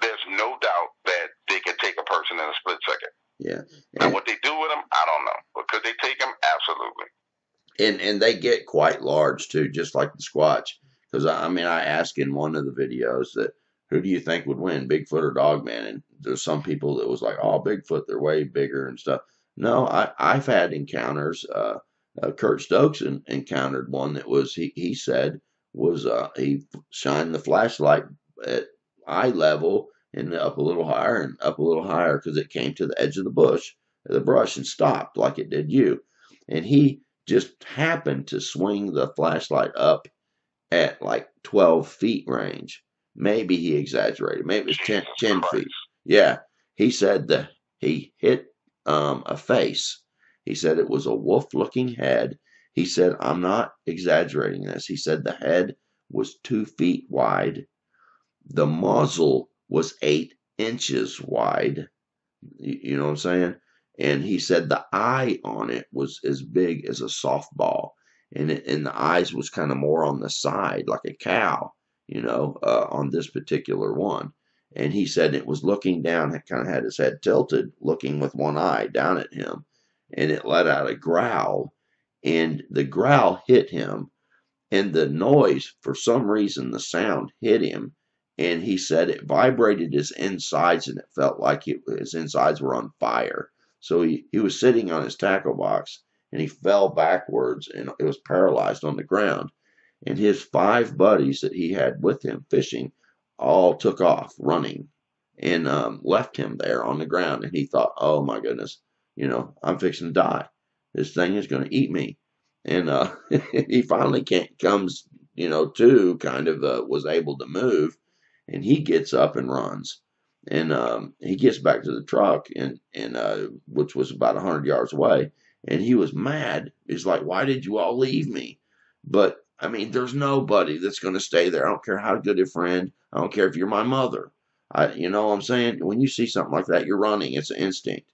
there's no doubt that they can take a person in a split second. Yeah. Now, what they do with them, I don't know. But could they take them? Absolutely. And they get quite large too, just like the Squatch. Because I asked in one of the videos that who do you think would win, Bigfoot or Dogman? And there's some people that was like, oh, Bigfoot, they're way bigger and stuff. No, I've had encounters. Kurt Stokes encountered one that was he said was he shined the flashlight at eye level and up a little higher and up a little higher because it came to the edge of the brush and stopped like it did you, and he just happened to swing the flashlight up at like 12 feet range. Maybe he exaggerated. Maybe it was 10 feet. Yeah, he said that he hit a face. He said it was a wolf-looking head. He said, I'm not exaggerating this. He said the head was 2 feet wide. The muzzle was 8 inches wide. You know what I'm saying? And he said the eye on it was as big as a softball. And the eyes was kind of more on the side, like a cow, on this particular one. And he said it was looking down, it kind of had its head tilted, looking with one eye down at him. And it let out a growl, and the growl hit him, and the noise, for some reason, the sound hit him, and he said it vibrated his insides, and it felt like his insides were on fire. So he was sitting on his tackle box, and he fell backwards, and it was paralyzed on the ground. And his 5 buddies that he had with him fishing all took off running and left him there on the ground, and he thought, oh my goodness. I'm fixing to die. This thing is going to eat me. And he finally comes, to kind of was able to move. And he gets up and runs. And he gets back to the truck, and which was about 100 yards away. And he was mad. He's like, why did you all leave me? But, there's nobody that's going to stay there. I don't care how good a friend. I don't care if you're my mother. You know what I'm saying? When you see something like that, you're running. It's an instinct.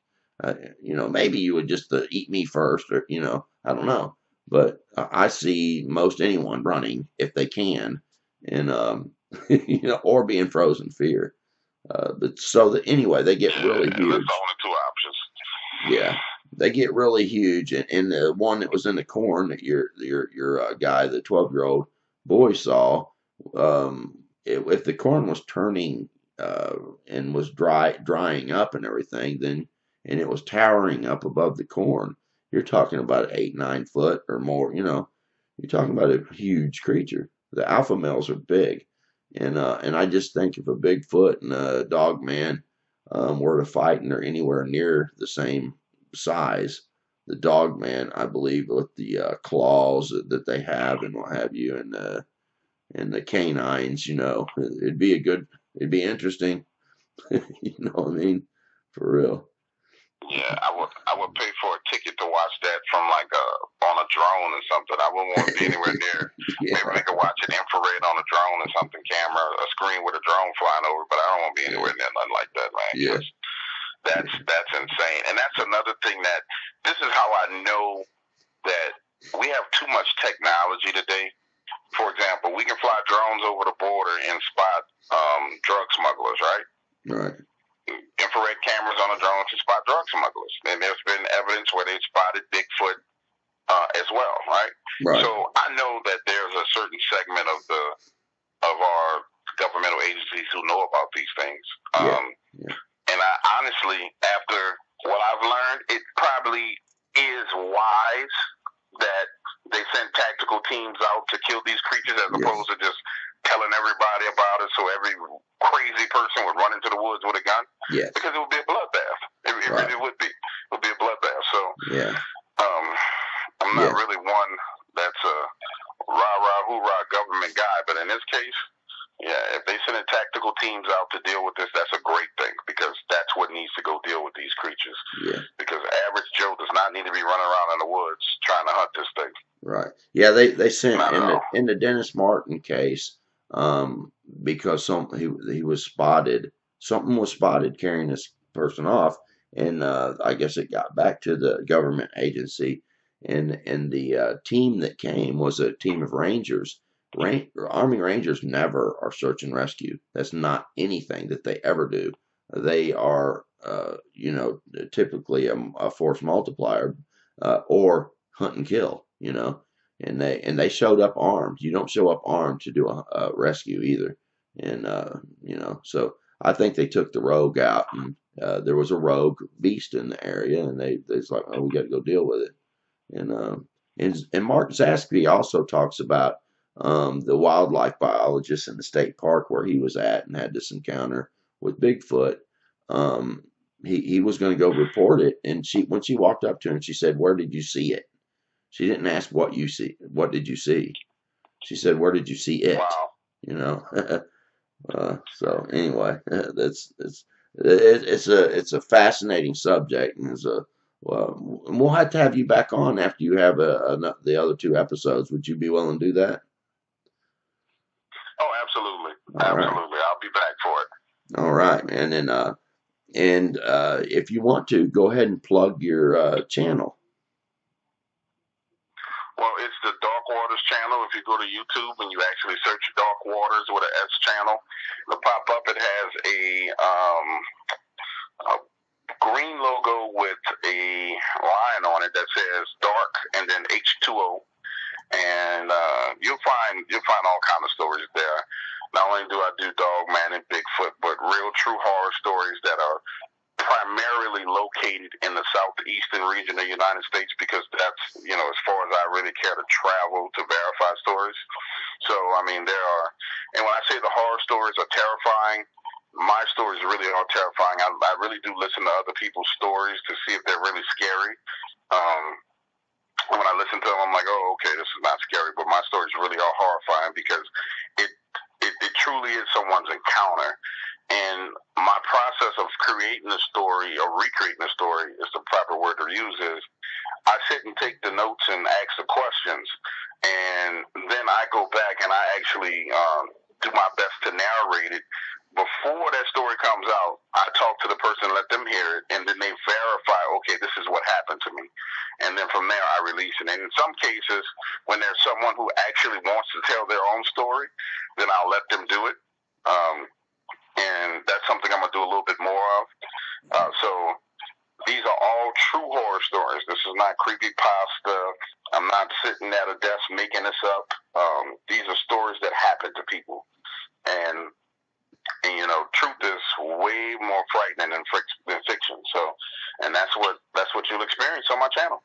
Maybe you would just eat me first, or, I don't know. But I see most anyone running if they can, and, or being frozen fear. But so that anyway, they get really huge. There's only 2 options. Yeah, they get really huge. And the one that was in the corn that your guy, the 12-year-old boy saw, if the corn was turning, and was drying up and everything, and it was towering up above the corn, you're talking about 8-9 foot or more. You're talking about a huge creature. The alpha males are big, and I just think if a Bigfoot and a Dogman were to fight and they're anywhere near the same size, the Dogman, I believe, with the claws that they have and what have you, and the canines, it'd be interesting. You know what I mean? For real. Yeah, I would pay for a ticket to watch that from on a drone or something. I wouldn't want to be anywhere near. Yeah. Maybe we could watch it infrared on a drone or something, camera, a screen with a drone flying over. But I don't want to be anywhere near nothing like that, man. Yeah. That's insane. And that's another thing that this is how I know that we have too much technology today. For example, we can fly drones over the border and spot drug smugglers, right? Right. Infrared cameras on a drone to spot drug smugglers, and there's been evidence where they spotted Bigfoot as well, right? Right. So I know that there's a certain segment of our governmental agencies who know about these things. Yeah. And I honestly, after what I've learned, it probably is wise that they send tactical teams out to kill these creatures as opposed to just telling everybody about it, so every crazy person would run into the woods with a gun. Yes. Because it would be a bloodbath. It really would be. It would be a bloodbath. So yeah. I'm not really one that's a rah-rah, hoorah government guy, but in this case, Yeah, if they send tactical teams out to deal with this, that's a great thing, because that's what needs to go deal with these creatures. Yeah. Because average Joe does not need to be running around in the woods trying to hunt this thing. Right. Yeah, they sent Not at all. in the Dennis Martin case, because he was spotted. Something was spotted carrying this person off, and I guess it got back to the government agency, and the team that came was a team of Rangers. Army Rangers never are search and rescue. That's not anything that they ever do. They are, typically a force multiplier, or hunt and kill, and they showed up armed. You don't show up armed to do a rescue either, and so I think they took the rogue out, and there was a rogue beast in the area, and they's like, oh, we got to go deal with it, and Mark Zaskey also talks about the wildlife biologist in the state park where he was at and had this encounter with Bigfoot. He was going to go report it, and when she walked up to him, she said, "Where did you see it?" She didn't ask what did you see. She said, "Where did you see it?" Wow. So anyway, it's a fascinating subject, and we'll have to have you back on after you have the other 2 episodes. Would you be willing to do that? Oh, absolutely. All right. Absolutely. I'll be back for it. All right, man. And if you want to, go ahead and plug your channel. Well, it's the Dark Waters channel. If you go to YouTube and you actually search Dark Waters with an S channel, it'll pop up. It has a green logo with a line on it that says Dark and then H2O, and you'll find all kind of stories there. Not only do I do Dogman and Bigfoot, but real true horror stories that are primarily located in the southeastern region of the United States, because that's, as far as I really care to travel to verify stories. So, I mean, and when I say the horror stories are terrifying, my stories really are terrifying. I really do listen to other people's stories to see if they're really scary. When I listen to them, I'm like, oh, okay, this is not scary, but my stories really are horrifying, because it truly is someone's encounter. And my process of creating a story or recreating a story, is the proper word to use, is I sit and take the notes and ask the questions, and then I go back and I actually do my best to narrate it. Before that story comes out, I talk to the person, let them hear it, and then they verify, okay, this is what happened to me. And then from there, I release it. And in some cases, when there's someone who actually wants to tell their own story, then I'll let them do it. And that's something I'm going to do a little bit more of. So these are all true horror stories. This is not creepypasta. I'm not sitting at a desk making this up. These are stories that happen to people. And truth is way more frightening than fiction. So, and that's what you'll experience on my channel.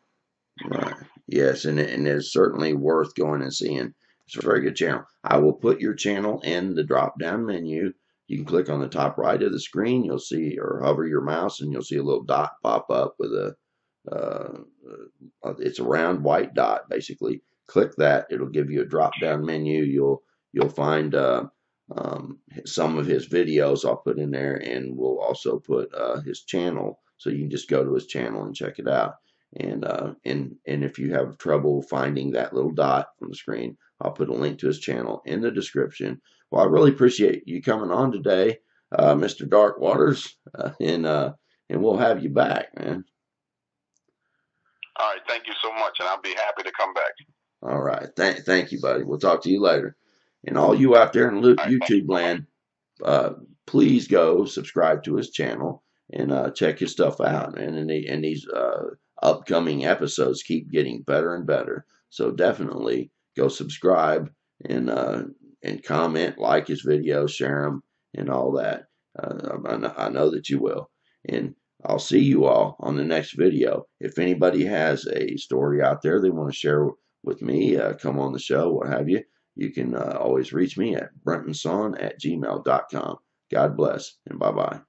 Right. Yes, and it's certainly worth going and seeing. It's a very good channel. I will put your channel in the drop-down menu. You can click on the top right of the screen. You'll see, or hover your mouse, and you'll see a little dot pop up with it's a round white dot, basically. Click that. It'll give you a drop-down menu. You'll find some of his videos I'll put in there, and we'll also put his channel, so you can just go to his channel and check it out. And if you have trouble finding that little dot from the screen, I'll put a link to his channel in the description. Well, I really appreciate you coming on today, Mr. Dark Waters, and we'll have you back, man. All right, thank you so much, and I'll be happy to come back. All right, thank you, buddy. We'll talk to you later. And all you out there in YouTube land, please go subscribe to his channel and check his stuff out, man. And these upcoming episodes keep getting better and better. So definitely go subscribe and comment, like his videos, share them, and all that. I know that you will. And I'll see you all on the next video. If anybody has a story out there they want to share with me, come on the show, what have you, you can always reach me at brentonson@gmail.com. God bless, and bye-bye.